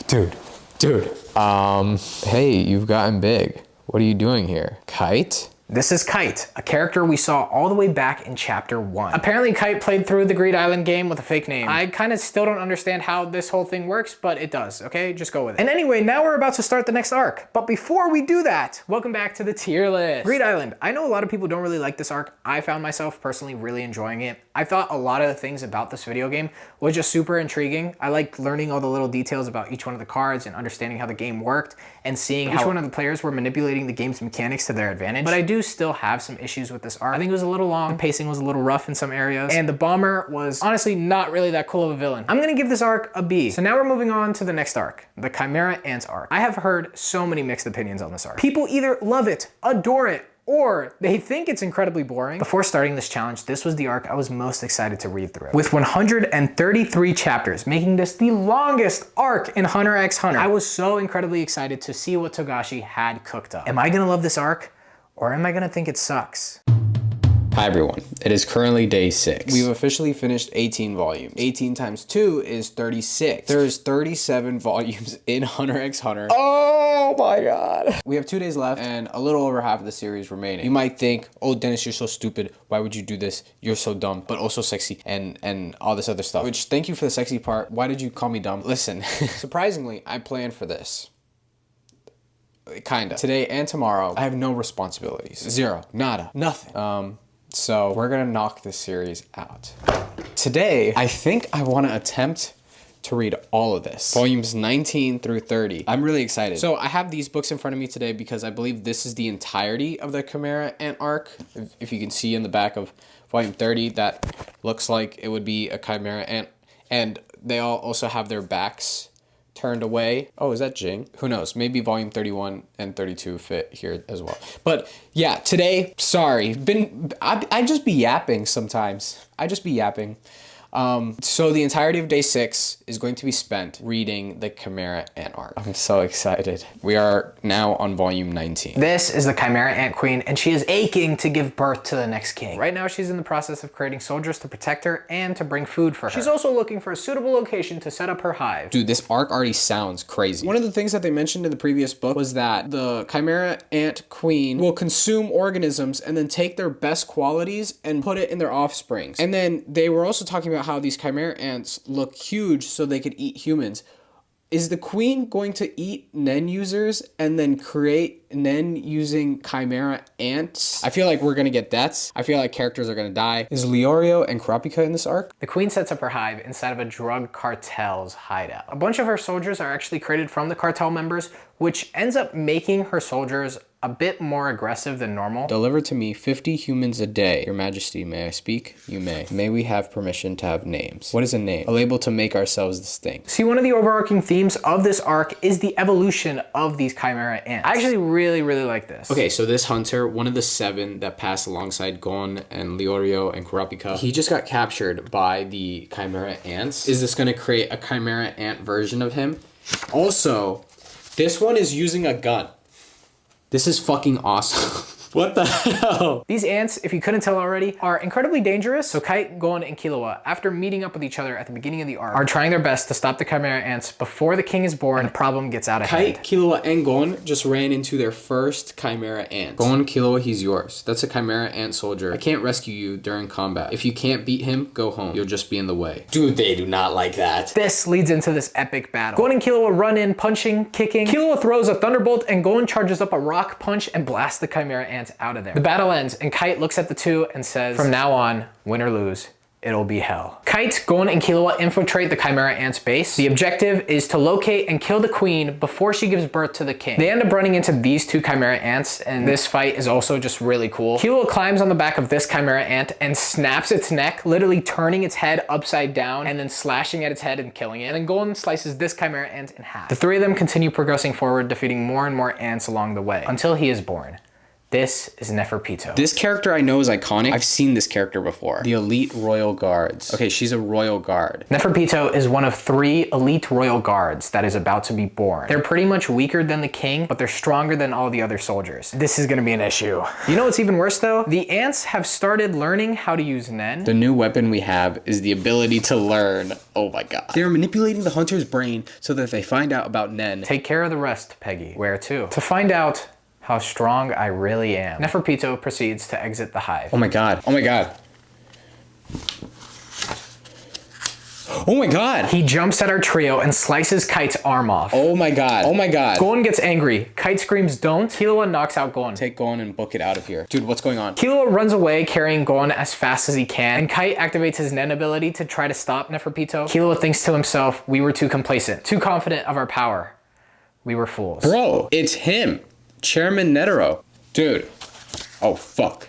Dude. Hey, you've gotten big. What are you doing here? Kite? This is Kite, a character we saw all the way back in chapter 1. Apparently Kite played through the Greed Island game with a fake name. I kind of still don't understand how this whole thing works, but it does, okay? Just go with it. And anyway, now we're about to start the next arc. But before we do that, welcome back to the tier list. Greed Island. I know a lot of people don't really like this arc. I found myself personally really enjoying it. I thought a lot of the things about this video game was just super intriguing. I liked learning all the little details about each one of the cards and understanding how the game worked and seeing how each one of the players were manipulating the game's mechanics to their advantage. But I do do still have some issues with this arc. I think it was a little long, the pacing was a little rough in some areas, and the bomber was honestly not really that cool of a villain. I'm gonna give this arc a B. So now we're moving on to the next arc, the Chimera Ants arc. I have heard so many mixed opinions on this arc. People either love it, adore it, or they think it's incredibly boring. Before starting this challenge, this was the arc I was most excited to read through. With 133 chapters, making this the longest arc in Hunter x Hunter, I was so incredibly excited to see what Togashi had cooked up. Am I gonna love this arc, or am I gonna think it sucks? Hi everyone, it is currently day 6. We've officially finished 18 volumes. 18 times 2 is 36. There's 37 volumes in Hunter x Hunter. Oh my god. We have 2 days left and a little over half of the series remaining. You might think, oh Dennis, you're so stupid. Why would you do this? You're so dumb, but also sexy and all this other stuff. Which, thank you for the sexy part. Why did you call me dumb? Listen, surprisingly, I planned for this. Kinda. Today and tomorrow, I have no responsibilities. Zero. Nada. Nothing. So we're gonna knock this series out. Today, I think I wanna attempt to read all of this. Volumes 19 through 30. I'm really excited. So I have these books in front of me today because I believe this is the entirety of the Chimera Ant arc. If you can see in the back of volume 30, that looks like it would be a Chimera Ant. And they all also have their backs turned away. Oh, is that Jing? Who knows? Maybe volume 31 and 32 fit here as well. But yeah, today, sorry, I just be yapping sometimes. I just be yapping. So the entirety of day 6 is going to be spent reading the Chimera Ant arc. I'm so excited. We are now on volume 19. This is the Chimera Ant Queen, and she is aching to give birth to the next king. Right now, she's in the process of creating soldiers to protect her and to bring food for her. She's also looking for a suitable location to set up her hive. Dude, this arc already sounds crazy. One of the things that they mentioned in the previous book was that the Chimera Ant Queen will consume organisms and then take their best qualities and put it in their offsprings. And then they were also talking about how these Chimera ants look huge so they could eat humans. Is the queen going to eat Nen users and then create Nen using Chimera ants? I feel like we're gonna get deaths. I feel like characters are gonna die. Is Leorio and Kurapika in this arc? The queen sets up her hive inside of a drug cartel's hideout. A bunch of her soldiers are actually created from the cartel members, which ends up making her soldiers a bit more aggressive than normal. Deliver to me 50 humans a day. Your Majesty, may I speak? You may. May we have permission to have names? What is a name? A label to make ourselves distinct. See, one of the overarching themes of this arc is the evolution of these Chimera ants. I actually really like this. Okay, so this hunter, one of the 7 that passed alongside Gon and Leorio and Kurapika, he just got captured by the Chimera ants. Is this gonna create a Chimera ant version of him? Also, this one is using a gun. This is fucking awesome. What the hell? These ants, if you couldn't tell already, are incredibly dangerous. So Kite, Gon, and Killua, after meeting up with each other at the beginning of the arc, are trying their best to stop the Chimera ants before the king is born and the problem gets out of hand. Kite, Killua, and Gon just ran into their first Chimera ant. Gon, Killua, he's yours. That's a Chimera ant soldier. I can't rescue you during combat. If you can't beat him, go home. You'll just be in the way. Dude, they do not like that. This leads into this epic battle. Gon and Killua run in, punching, kicking. Killua throws a thunderbolt and Gon charges up a rock punch and blasts the Chimera ants out of there. The battle ends and Kite looks at the two and says, from now on, win or lose, it'll be hell. Kite, Gon, and Killua infiltrate the Chimera ants base. The objective is to locate and kill the queen before she gives birth to the king. They end up running into these 2 Chimera ants, and this fight is also just really cool. Killua climbs on the back of this Chimera ant and snaps its neck, literally turning its head upside down and then slashing at its head and killing it. And then Gon slices this Chimera ant in half. The 3 of them continue progressing forward, defeating more and more ants along the way, until he is born. This is Neferpito. This character I know is iconic. I've seen this character before. The Elite Royal Guards. Okay, she's a Royal Guard. Neferpito is one of 3 elite Royal Guards that is about to be born. They're pretty much weaker than the king, but they're stronger than all the other soldiers. This is gonna be an issue. You know what's even worse though? The ants have started learning how to use Nen. The new weapon we have is the ability to learn. Oh my god. They are manipulating the hunter's brain so that they find out about Nen. Take care of the rest, Peggy. Where to? To find out how strong I really am. Neferpito proceeds to exit the hive. Oh my god. Oh my god. Oh my god. He jumps at our trio and slices Kite's arm off. Oh my god. Oh my god. Gon gets angry. Kite screams don't. Killua knocks out Gon. Take Gon and book it out of here. Dude, what's going on? Killua runs away carrying Gon as fast as he can, and Kite activates his Nen ability to try to stop Neferpito. Killua thinks to himself, we were too complacent, too confident of our power. We were fools. Bro, it's him. Chairman Netero. Dude. Oh, fuck.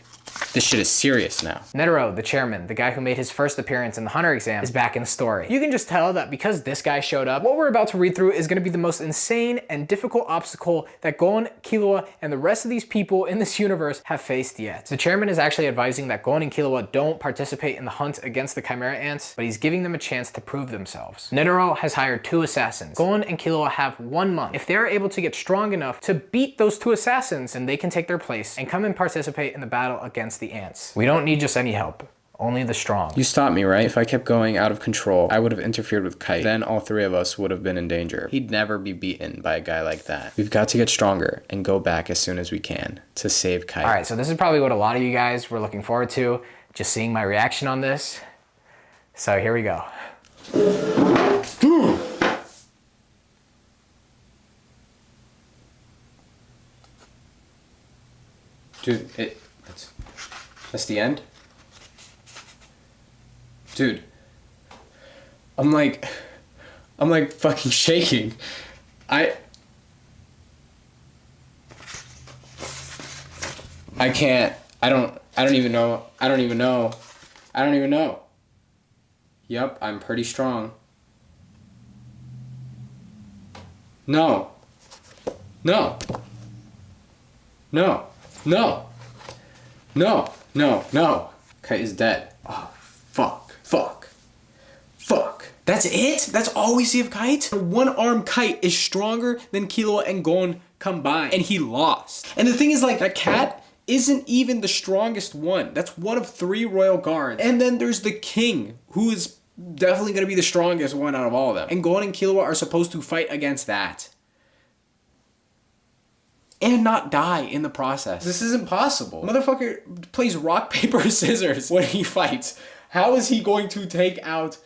This shit is serious now. Netero, the chairman, the guy who made his first appearance in the Hunter exam, is back in the story. You can just tell that because this guy showed up, what we're about to read through is going to be the most insane and difficult obstacle that Gon, Killua, and the rest of these people in this universe have faced yet. The chairman is actually advising that Gon and Killua don't participate in the hunt against the Chimera ants, but he's giving them a chance to prove themselves. Netero has hired 2 assassins. Gon and Killua have 1 month. If they're able to get strong enough to beat those 2 assassins, then they can take their place and come and participate in the battle against the ants. We don't need just any help, only the strong. You stopped me, right? If I kept going out of control, I would have interfered with Kite. Then all 3 of us would have been in danger. He'd never be beaten by a guy like that. We've got to get stronger and go back as soon as we can to save Kite. All right, so this is probably what a lot of you guys were looking forward to, just seeing my reaction on this. So here we go. Dude, that's the end? Dude, I'm like fucking shaking. I can't, I don't even know. Yep, I'm pretty strong. No. Kite is dead. Oh, fuck. That's it? That's all we see of Kite? The one-armed Kite is stronger than Killua and Gon combined, and he lost. And the thing is, like, that cat isn't even the strongest one. That's one of 3 royal guards. And then there's the king, who is definitely gonna be the strongest one out of all of them. And Gon and Killua are supposed to fight against that. And not die in the process. This isn't possible. Motherfucker plays rock, paper, scissors when he fights. How is he going to take out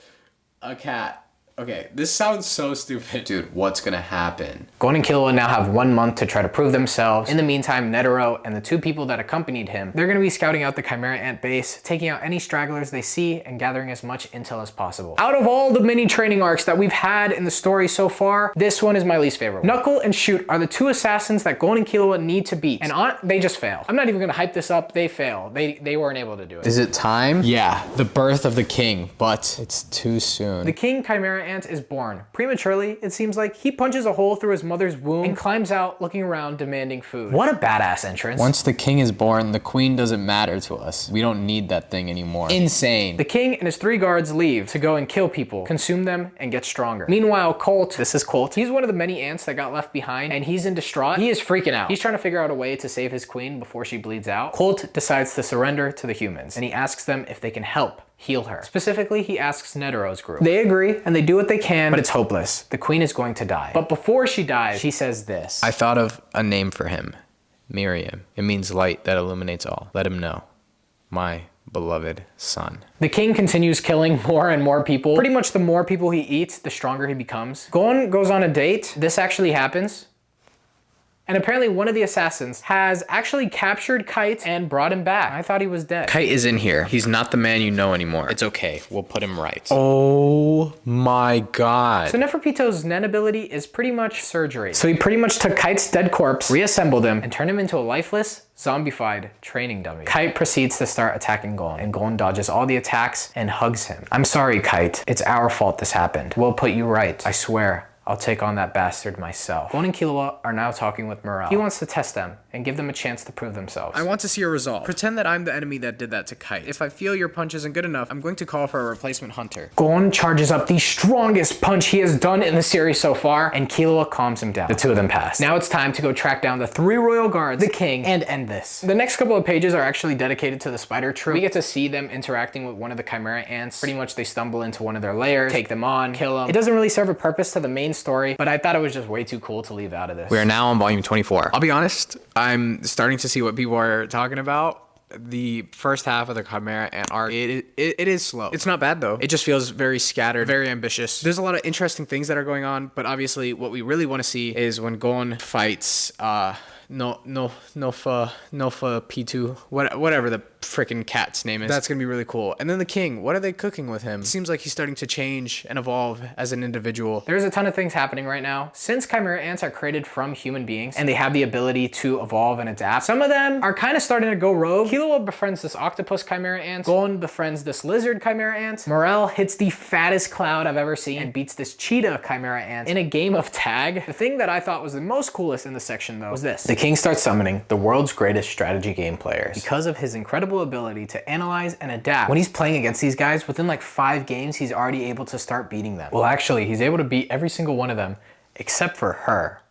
a cat? Okay, this sounds so stupid. Dude, what's gonna happen? Gon and Killua now have 1 month to try to prove themselves. In the meantime, Netero and the 2 people that accompanied him, they're gonna be scouting out the Chimera ant base, taking out any stragglers they see, and gathering as much intel as possible. Out of all the mini training arcs that we've had in the story so far, this one is my least favorite. Knuckle and Shoot are the 2 assassins that Gon and Killua need to beat, and they just fail. I'm not even gonna hype this up, they fail. They weren't able to do it. Is it time? Yeah, the birth of the king, but it's too soon. The king Chimera ant is born. Prematurely, it seems like. He punches a hole through his mother's womb and climbs out looking around demanding food. What a badass entrance. Once the king is born, the queen doesn't matter to us. We don't need that thing anymore. Insane. The king and his 3 guards leave to go and kill people, consume them, and get stronger. Meanwhile, Colt, this is Colt, he's one of the many ants that got left behind, and he's in distraught. He is freaking out. He's trying to figure out a way to save his queen before she bleeds out. Colt decides to surrender to the humans, and he asks them if they can help heal her. Specifically, he asks Netero's group. They agree, and they do what they can, but it's hopeless. The queen is going to die. But before she dies, she says this. I thought of a name for him. Miriam. It means light that illuminates all. Let him know. My beloved son. The king continues killing more and more people. Pretty much the more people he eats, the stronger he becomes. Gon goes on a date. This actually happens. And apparently one of the assassins has actually captured Kite and brought him back. I thought he was dead. Kite is in here. He's not the man you know anymore. It's okay. We'll put him right. Oh my god. So Neferpito's Nen ability is pretty much surgery. So he pretty much took Kite's dead corpse, reassembled him, and turned him into a lifeless, zombified training dummy. Kite proceeds to start attacking Gon, and Gon dodges all the attacks and hugs him. I'm sorry, Kite. It's our fault this happened. We'll put you right. I swear. I'll take on that bastard myself. Gon and Killua are now talking with Morel. He wants to test them and give them a chance to prove themselves. I want to see a resolve. Pretend that I'm the enemy that did that to Kite. If I feel your punch isn't good enough, I'm going to call for a replacement hunter. Gon charges up the strongest punch he has done in the series so far, and Killua calms him down. The 2 of them pass. Now it's time to go track down the 3 royal guards, the king, and end this. The next couple of pages are actually dedicated to the spider troop. We get to see them interacting with one of the Chimera ants. Pretty much they stumble into one of their lairs, take them on, kill them. It doesn't really serve a purpose to the main story, but I thought it was just way too cool to leave out of this. We are now on volume 24. I'll be honest, I'm starting to see what people are talking about. The first half of the Chimera ant arc, it is slow. It's not bad though. It just feels very scattered, very ambitious. There's a lot of interesting things that are going on, but obviously what we really want to see is when Gon fights Nofa P2, whatever the freaking cat's name is. That's gonna be really cool. And then the king, what are they cooking with him? It seems like he's starting to change and evolve as an individual. There's a ton of things happening right now. Since Chimera ants are created from human beings and they have the ability to evolve and adapt, some of them are kind of starting to go rogue. Killua befriends this octopus Chimera ant. Gon befriends this lizard Chimera ant. Morel hits the fattest cloud I've ever seen and beats this cheetah Chimera ant in a game of tag. The thing that I thought was the most coolest in this section though was this. The king starts summoning the world's greatest strategy game players because of his incredible ability to analyze and adapt. When he's playing against these guys, within like 5 games, he's already able to start beating them. Well, actually, he's able to beat every single one of them except for her,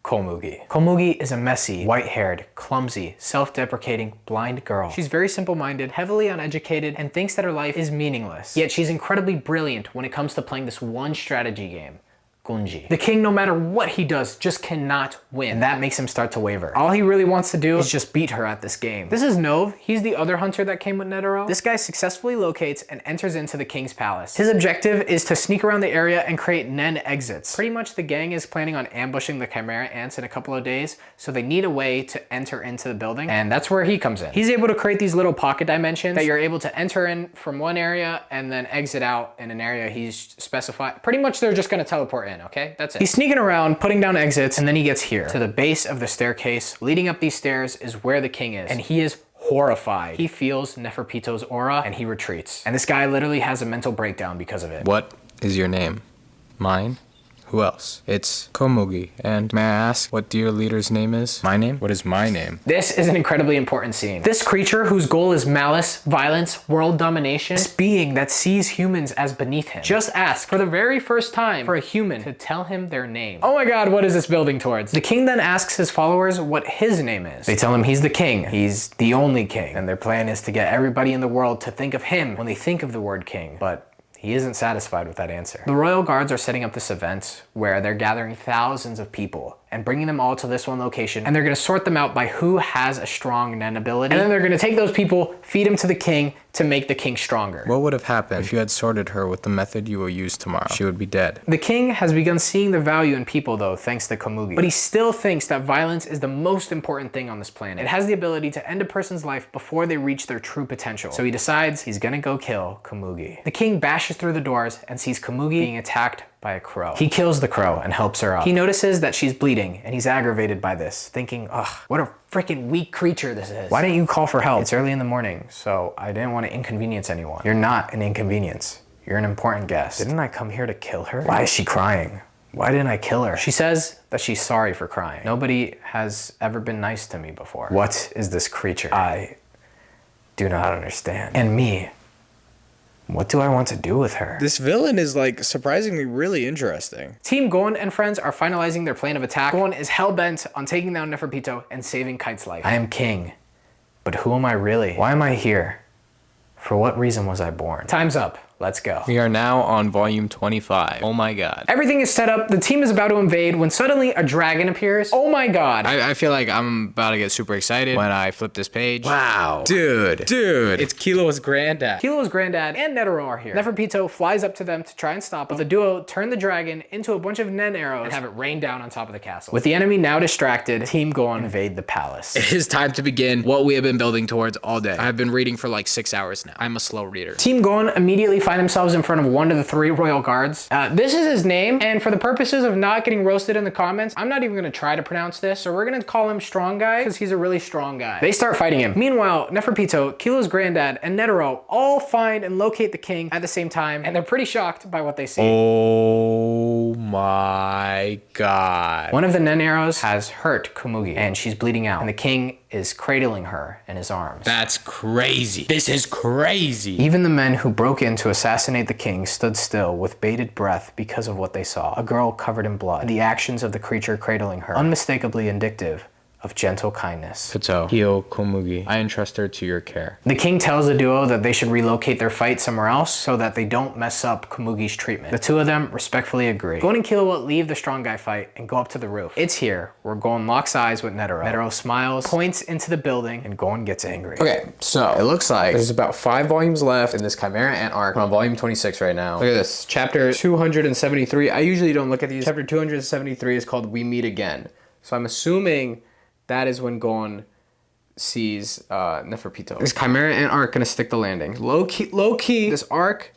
Komugi. Komugi is a messy, white-haired, clumsy, self-deprecating, blind girl. She's very simple-minded, heavily uneducated, and thinks that her life is meaningless. Yet she's incredibly brilliant when it comes to playing this one strategy game. The king, no matter what he does, just cannot win. And that makes him start to waver. All he really wants to do is just beat her at this game. This is Nove. He's the other hunter that came with Netero. This guy successfully locates and enters into the king's palace. His objective is to sneak around the area and create Nen exits. Pretty much the gang is planning on ambushing the Chimera ants in a couple of days, so they need a way to enter into the building, and that's where he comes in. He's able to create these little pocket dimensions that you're able to enter in from one area and then exit out in an area he's specified. Pretty much they're just gonna teleport in. Okay, that's it. He's sneaking around, putting down exits, and then he gets here. To the base of the staircase, leading up these stairs is where the king is, and he is horrified. He feels Neferpito's aura, and he retreats. And this guy literally has a mental breakdown because of it. What is your name? Mine? Who else? It's Komugi. And may I ask what your leader's name is? My name? What is my name? This is an incredibly important scene. This creature whose goal is malice, violence, world domination, this being that sees humans as beneath him, just asked for the very first time for a human to tell him their name. Oh my god, what is this building towards? The king then asks his followers what his name is. They tell him he's the king. He's the only king. And their plan is to get everybody in the world to think of him when they think of the word king. But he isn't satisfied with that answer. The royal guards are setting up this event where they're gathering thousands of people and bringing them all to this one location, and they're gonna sort them out by who has a strong Nen ability, and then they're gonna take those people, feed them to the king to make the king stronger. What would have happened if you had sorted her with the method you will use tomorrow? She would be dead. The king has begun seeing the value in people though, thanks to Komugi, but he still thinks that violence is the most important thing on this planet. It has the ability to end a person's life before they reach their true potential. So he decides he's gonna go kill Komugi. The king bashes through the doors and sees Komugi being attacked by a crow. He kills the crow and helps her up. He notices that she's bleeding and he's aggravated by this, thinking, ugh, what a freaking weak creature this is. Why didn't you call for help? It's early in the morning, so I didn't want to inconvenience anyone. You're not an inconvenience. You're an important guest. Didn't I come here to kill her? Why is she crying? Why didn't I kill her? She says that she's sorry for crying. Nobody has ever been nice to me before. What is this creature? I do not understand. And me, what do I want to do with her? This villain is like surprisingly really interesting. Team Gon and friends are finalizing their plan of attack. Gon is hell-bent on taking down Neferpito and saving Kite's life. I am king, but who am I really? Why am I here? For what reason was I born? Time's up. Let's go. We are now on volume 25. Oh my god. Everything is set up. The team is about to invade when suddenly a dragon appears. Oh my god. I feel like I'm about to get super excited when I flip this page. Wow. Dude. It's Killua's granddad. Killua's granddad and Netero are here. Neferpito flies up to them to try and stop them. But the duo turn the dragon into a bunch of Nen arrows and have it rain down on top of the castle. With the enemy now distracted, Team Gon invade the palace. It is time to begin what we have been building towards all day. I've been reading for like 6 hours now. I'm a slow reader. Team Gon immediately find themselves in front of one of the 3 royal guards. This is his name, and for the purposes of not getting roasted in the comments, I'm not even gonna try to pronounce this, so we're gonna call him Strong Guy, because he's a really strong guy. They start fighting him. Meanwhile, Neferpito, Killua's granddad, and Netero all find and locate the king at the same time, and they're pretty shocked by what they see. Oh my god. One of the Nen arrows has hurt Komugi, and she's bleeding out, and the king is cradling her in his arms. That's crazy. This is crazy. Even the men who broke in to assassinate the king stood still with bated breath because of what they saw. A girl covered in blood. The actions of the creature cradling her, unmistakably indicative of gentle kindness. Pito, Hio, Komugi, I entrust her to your care. The king tells the duo that they should relocate their fight somewhere else so that they don't mess up Komugi's treatment. The 2 of them respectfully agree. Gon and Killua leave the strong guy fight and go up to the roof. It's here where Gon locks eyes with Netero. Netero smiles, points into the building, and Gon gets angry. Okay, so it looks like there's about 5 volumes left in this Chimera Ant arc. We're on volume 26 right now. Look at this, chapter 273. I usually don't look at these. Chapter 273 is called We Meet Again. So I'm assuming that is when Gon sees Neferpito. Is Chimera and arc gonna stick the landing? Low key, this arc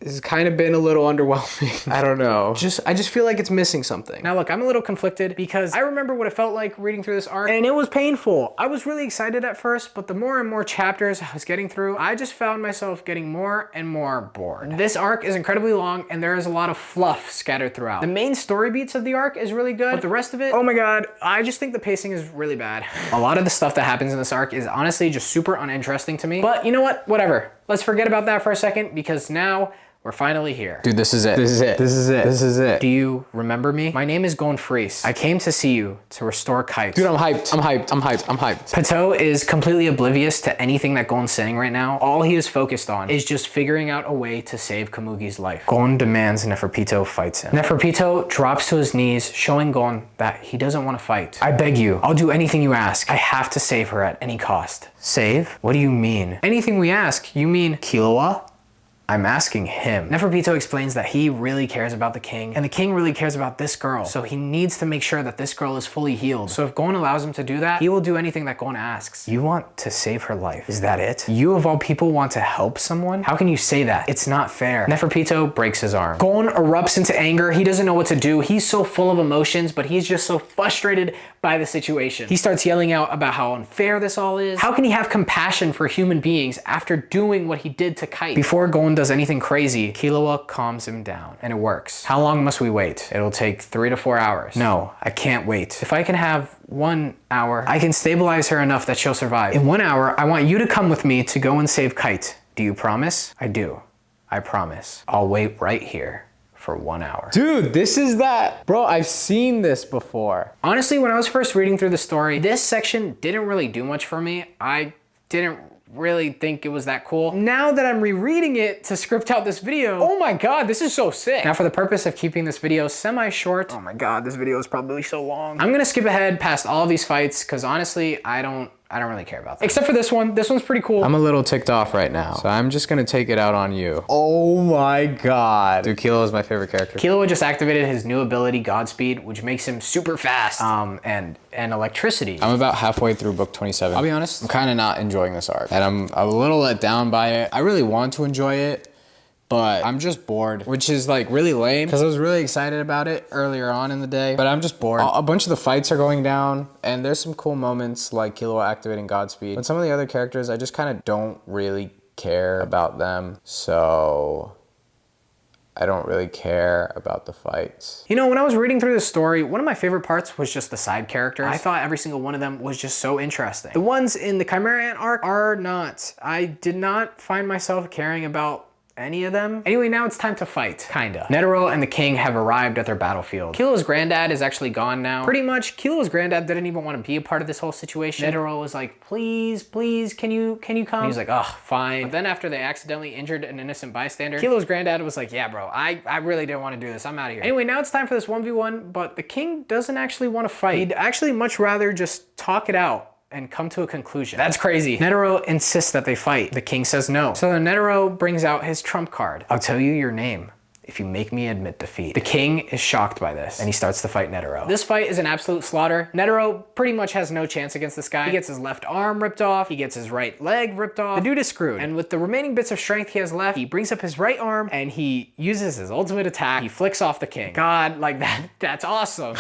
has kind of been a little underwhelming. I don't know. I just feel like it's missing something. Now look, I'm a little conflicted because I remember what it felt like reading through this arc, and it was painful. I was really excited at first, but the more and more chapters I was getting through, I just found myself getting more and more bored. This arc is incredibly long, and there is a lot of fluff scattered throughout. The main story beats of the arc is really good, but the rest of it, oh my god, I just think the pacing is really bad. A lot of the stuff that happens in this arc is honestly just super uninteresting to me, but you know what? Whatever. Let's forget about that for a second, because now we're finally here. Dude, this is it. This is it. This is it. This is it. Do you remember me? My name is Gon Freese. I came to see you to restore Kite. Dude, I'm hyped. I'm hyped. I'm hyped. I'm hyped. Pateau is completely oblivious to anything that Gon's saying right now. All he is focused on is just figuring out a way to save Komugi's life. Gon demands Neferpito fights him. Neferpito drops to his knees, showing Gon that he doesn't want to fight. I beg you, I'll do anything you ask. I have to save her at any cost. Save? What do you mean? Anything we ask? You mean Killua? I'm asking him. Neferpito explains that he really cares about the king, and the king really cares about this girl, so he needs to make sure that this girl is fully healed. So if Gon allows him to do that, he will do anything that Gon asks. You want to save her life, is that it? You of all people want to help someone? How can you say that? It's not fair. Neferpito breaks his arm. Gon erupts into anger. He doesn't know what to do. He's so full of emotions, but he's just so frustrated by the situation. He starts yelling out about how unfair this all is. How can he have compassion for human beings after doing what he did to Kite? Before Gon does anything crazy, Killua calms him down, and it works. How long must we wait? It'll take 3 to 4 hours. No, I can't wait. If I can have 1 hour, I can stabilize her enough that she'll survive. In 1 hour, I want you to come with me to go and save Kite. Do you promise? I do. I promise. I'll wait right here for 1 hour. Dude, this is that. Bro, I've seen this before. Honestly, when I was first reading through the story, this section didn't really do much for me. I didn't really think it was that cool. Now that I'm rereading it to script out this video, oh my god, this is so sick. Now for the purpose of keeping this video semi-short, oh my god, this video is probably so long, I'm gonna skip ahead past all of these fights, because honestly, I don't really care about them. Except for this one. This one's pretty cool. I'm a little ticked off right now, so I'm just gonna take it out on you. Oh my god. Dude, Killua is my favorite character. Killua just activated his new ability, Godspeed, which makes him super fast, and electricity. I'm about halfway through book 27. I'll be honest, I'm kind of not enjoying this arc, and I'm a little let down by it. I really want to enjoy it, but I'm just bored, which is like really lame because I was really excited about it earlier on in the day, but I'm just bored. A bunch of the fights are going down, and there's some cool moments like Killua activating Godspeed, but some of the other characters, I just kind of don't really care about them, so I don't really care about the fights. You know, when I was reading through the story, one of my favorite parts was just the side characters. I thought every single one of them was just so interesting. The ones in the Chimera Ant arc are not. I did not find myself caring about any of them. Anyway, now it's time to fight, kinda. Netero and the king have arrived at their battlefield. Killua's granddad is actually gone now. Pretty much, Killua's granddad didn't even want to be a part of this whole situation. Netero was like, please, can you come? And he's like, oh, fine. But then after they accidentally injured an innocent bystander, Killua's granddad was like, yeah, bro, I really didn't want to do this. I'm out of here. Anyway, now it's time for this 1v1, but the king doesn't actually want to fight. He'd actually much rather just talk it out and come to a conclusion. That's crazy. Netero insists that they fight. The king says no. So then Netero brings out his trump card. I'll tell you your name if you make me admit defeat. The king is shocked by this, and he starts to fight Netero. This fight is an absolute slaughter. Netero pretty much has no chance against this guy. He gets his left arm ripped off. He gets his right leg ripped off. The dude is screwed. And with the remaining bits of strength he has left, he brings up his right arm, and he uses his ultimate attack. He flicks off the king. God, like that's awesome.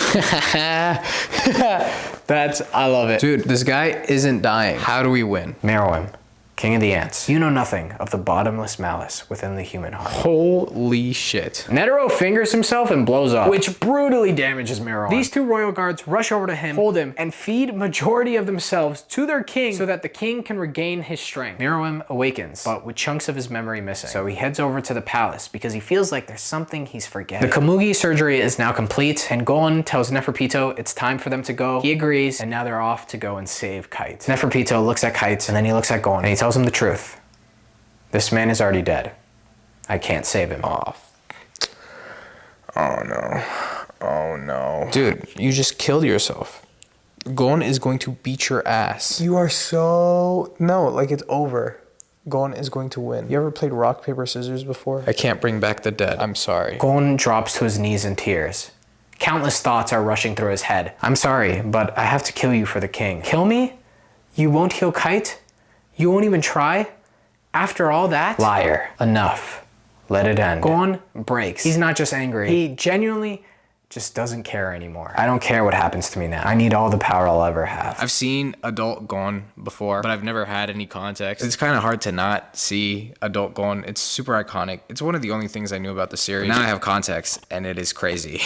I love it. Dude, this guy isn't dying. How do we win? Marrow him. King of the Ants, you know nothing of the bottomless malice within the human heart. Holy shit. Netero fingers himself and blows up, which brutally damages Marrow. These two royal guards rush over to him, hold him, and feed majority of themselves to their king so that the king can regain his strength. Marrow awakens, but with chunks of his memory missing. So he heads over to the palace because he feels like there's something he's forgetting. The Komugi surgery is now complete, and Gon tells Neferpito it's time for them to go. He agrees, and now they're off to go and save Kite. Neferpito looks at Kite, and then he looks at Gon, and he tells him the truth. This man is already dead. I can't save him. Oh no. Oh no. Dude, you just killed yourself. Gon is going to beat your ass. You are so... No, like it's over. Gon is going to win. You ever played rock, paper, scissors before? I can't bring back the dead. I'm sorry. Gon drops to his knees in tears. Countless thoughts are rushing through his head. I'm sorry, but I have to kill you for the king. Kill me? You won't heal Kite? You won't even try? After all that? Liar. Enough. Let it end. Gon breaks. He's not just angry. He genuinely just doesn't care anymore. I don't care what happens to me now. I need all the power I'll ever have. I've seen adult Gon before, but I've never had any context. It's kind of hard to not see adult Gon. It's super iconic. It's one of the only things I knew about the series. Now I have context, and it is crazy.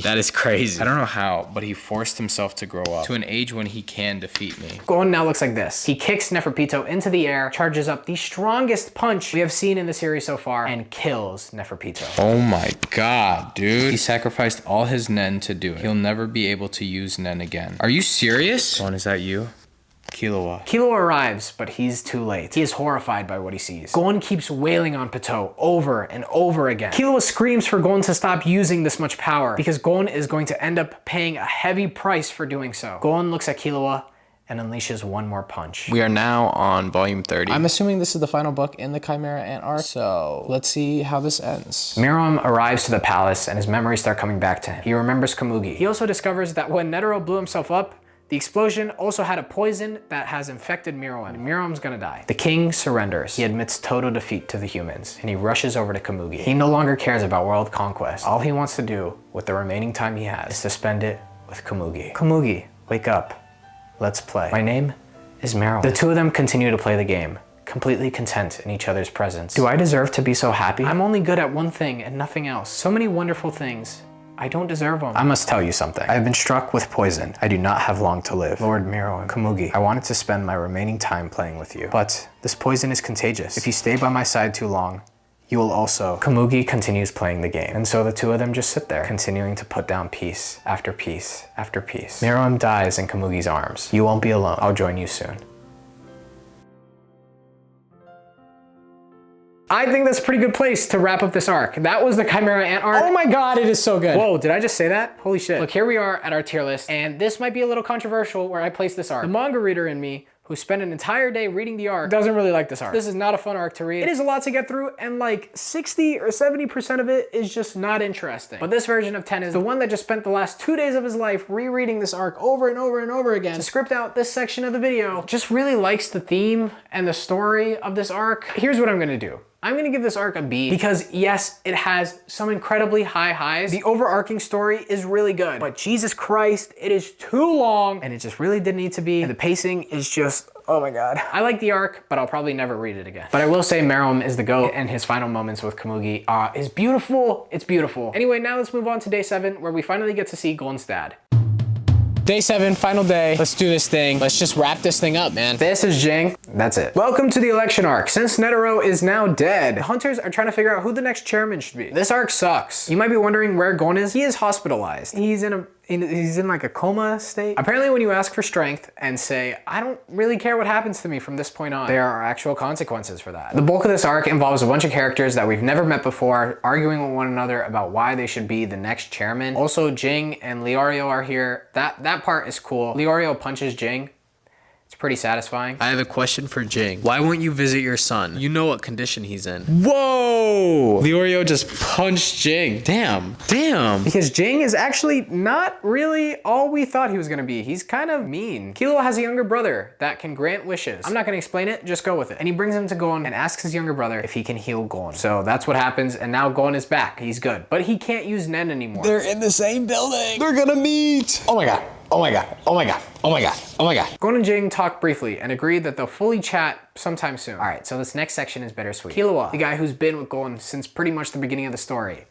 That is crazy. I don't know how, but he forced himself to grow up to an age when he can defeat me. Gon now looks like this. He kicks Neferpito into the air, charges up the strongest punch we have seen in the series so far, and kills Neferpito. Oh my god, dude. He sacrificed all his Nen to do it. He'll never be able to use Nen again. Are you serious? Gon, is that you? Killua. Killua arrives, but he's too late. He is horrified by what he sees. Gon keeps wailing on Pitou over and over again. Killua screams for Gon to stop using this much power because Gon is going to end up paying a heavy price for doing so. Gon looks at Killua and unleashes one more punch. We are now on volume 30. I'm assuming this is the final book in the Chimera Ant arc, so let's see how this ends. Meruem arrives to the palace and his memories start coming back to him. He remembers Komugi. He also discovers that when Netero blew himself up, the explosion also had a poison that has infected Meruem. Meruem's gonna die. The king surrenders. He admits total defeat to the humans and he rushes over to Komugi. He no longer cares about world conquest. All he wants to do with the remaining time he has is to spend it with Komugi. Komugi, wake up. Let's play. My name is Meruem. The two of them continue to play the game, completely content in each other's presence. Do I deserve to be so happy? I'm only good at one thing and nothing else. So many wonderful things. I don't deserve them. I must tell you something. I have been struck with poison. I do not have long to live. Lord Meruem, Komugi, I wanted to spend my remaining time playing with you, but this poison is contagious. If you stay by my side too long, you will also. Komugi continues playing the game. And so the two of them just sit there, continuing to put down piece after piece after piece. Meruem dies in Komugi's arms. You won't be alone. I'll join you soon. I think that's a pretty good place to wrap up this arc. That was the Chimera Ant arc. Oh my god, it is so good. Whoa, did I just say that? Holy shit. Look, here we are at our tier list, and this might be a little controversial where I place this arc. The manga reader in me, who spent an entire day reading the arc, doesn't really like this arc. This is not a fun arc to read. It is a lot to get through, and like 60 or 70% of it is just not interesting. But this version of Teniz, the one that just spent the last 2 days of his life rereading this arc over and over and over again to script out this section of the video, just really likes the theme and the story of this arc. Here's what I'm gonna do. I'm gonna give this arc a B because yes, it has some incredibly high highs. The overarching story is really good, but Jesus Christ, it is too long and it just really didn't need to be. And the pacing is just, oh my god. I like the arc, but I'll probably never read it again. But I will say Meruem is the GOAT and his final moments with Komugi is beautiful. It's beautiful. Anyway, now let's move on to day 7 where we finally get to see Gon's dad. Day 7, final day. Let's do this thing. Let's just wrap this thing up, man. This is Jing. That's it. Welcome to the election arc. Since Netero is now dead, the hunters are trying to figure out who the next chairman should be. This arc sucks. You might be wondering where Gon is. He is hospitalized. He's in like a coma state. Apparently when you ask for strength and say, I don't really care what happens to me from this point on, there are actual consequences for that. The bulk of this arc involves a bunch of characters that we've never met before, arguing with one another about why they should be the next chairman. Also, Jing and Leorio are here. That part is cool. Leorio punches Jing. It's pretty satisfying. I have a question for Jing. Why won't you visit your son? You know what condition he's in. Whoa! Leorio just punched Jing. Damn. Because Jing is actually not really all we thought he was gonna be. He's kind of mean. Killua has a younger brother that can grant wishes. I'm not gonna explain it, just go with it. And he brings him to Gon and asks his younger brother if he can heal Gon. So that's what happens, and now Gon is back. He's good. But he can't use Nen anymore. They're in the same building. They're gonna meet. Oh my god. Oh my god. Oh my god. Oh my god. Oh my god. Gon and Jing talk briefly and agree that they'll fully chat sometime soon. All right, so this next section is bittersweet. Killua, the guy who's been with Gon since pretty much the beginning of the story,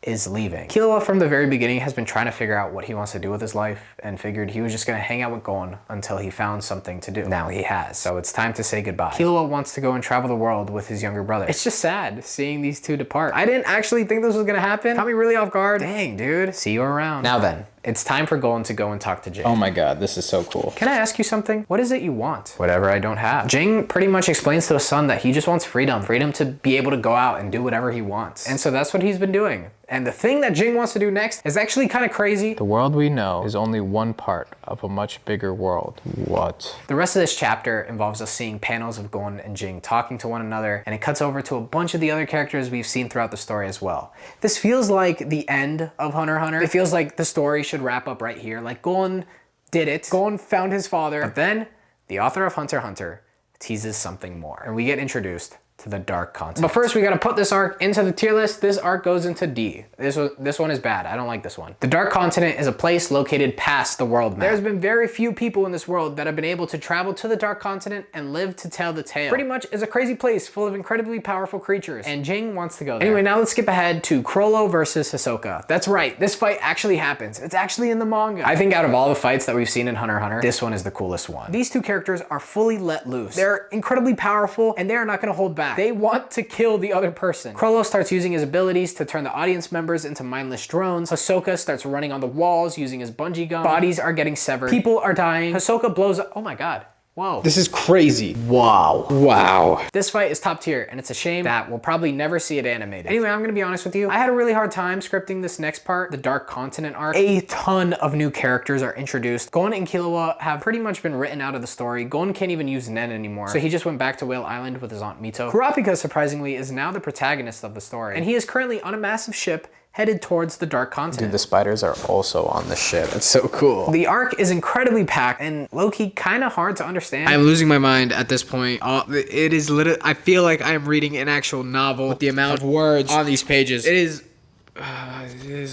is leaving. Killua from the very beginning has been trying to figure out what he wants to do with his life and figured he was just gonna hang out with Gon until he found something to do. Now he has, so it's time to say goodbye. Killua wants to go and travel the world with his younger brother. It's just sad seeing these two depart. I didn't actually think this was gonna happen. Caught me really off guard. Dang, dude. See you around. Now then, it's time for Gon to go and talk to Jing. Oh my god, this is so cool. Can I ask you something? What is it you want? Whatever I don't have. Jing pretty much explains to his son that he just wants freedom. Freedom to be able to go out and do whatever he wants. And so that's what he's been doing. And the thing that Jing wants to do next is actually kind of crazy. The world we know is only one part of a much bigger world. What? The rest of this chapter involves us seeing panels of Gon and Jing talking to one another, and it cuts over to a bunch of the other characters we've seen throughout the story as well. This feels like the end of Hunter x Hunter. It feels like the story should wrap up right here. Like Gon did it. Gon found his father, but then the author of Hunter x Hunter teases something more, and we get introduced to the dark continent. But first we gotta put this arc into the tier list. This arc goes into D. This one is bad. I don't like this one. The dark continent is a place located past the world map. There's been very few people in this world that have been able to travel to the dark continent and live to tell the tale. Pretty much is a crazy place full of incredibly powerful creatures, and Jing wants to go there. Anyway, now let's skip ahead to Chrollo versus Hisoka. That's right, this fight actually happens. It's actually in the manga. I think out of all the fights that we've seen in Hunter x Hunter, this one is the coolest one. These two characters are fully let loose. They're incredibly powerful, and they are not gonna hold back. They want to kill the other person. Chrollo starts using his abilities to turn the audience members into mindless drones. Hisoka starts running on the walls using his bungee gum. Bodies are getting severed. People are dying. Hisoka blows up. Oh my god. Whoa. This is crazy. Wow. Wow. This fight is top tier, and it's a shame that we'll probably never see it animated. Anyway, I'm gonna be honest with you. I had a really hard time scripting this next part, the Dark Continent arc. A ton of new characters are introduced. Gon and Killua have pretty much been written out of the story. Gon can't even use Nen anymore, so he just went back to Whale Island with his Aunt Mito. Kurapika, surprisingly, is now the protagonist of the story, and he is currently on a massive ship headed towards the Dark Continent. Dude, the spiders are also on the ship. It's so cool. The arc is incredibly packed and low-key kind of hard to understand. I'm losing my mind at this point. It is literally, I feel like I am reading an actual novel with the amount of words on these pages. It is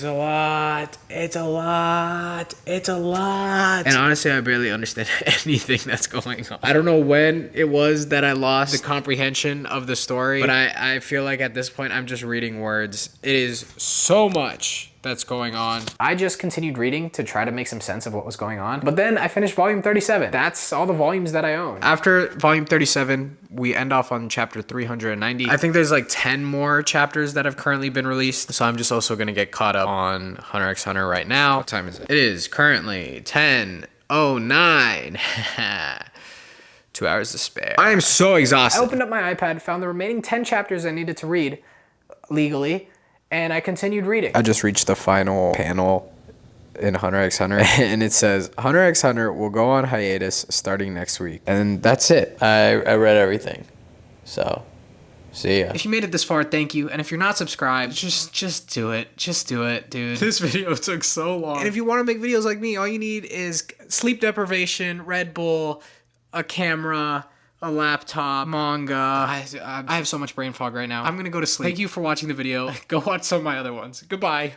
a lot. It's a lot. It's a lot. And honestly, I barely understand anything that's going on. I don't know when it was that I lost the comprehension of the story, but I feel like at this point, I'm just reading words. It is so much that's going on. I just continued reading to try to make some sense of what was going on, but then I finished volume 37. That's all the volumes that I own. After volume 37, we end off on chapter 390. I think there's like 10 more chapters that have currently been released, so I'm just also gonna get caught up on Hunter x Hunter right now. What time is it? It is currently 10:09. 2 hours to spare. I am so exhausted. I opened up my iPad, found the remaining 10 chapters I needed to read legally, and I continued reading. I just reached the final panel in Hunter x Hunter, and it says, Hunter x Hunter will go on hiatus starting next week. And that's it. I read everything. So, see ya. If you made it this far, thank you. And if you're not subscribed, just do it. Just do it, dude. This video took so long. And if you want to make videos like me, all you need is sleep deprivation, Red Bull, a camera, a laptop, manga. I have so much brain fog right now. I'm gonna go to sleep. Thank you for watching the video. Go watch some of my other ones. Goodbye.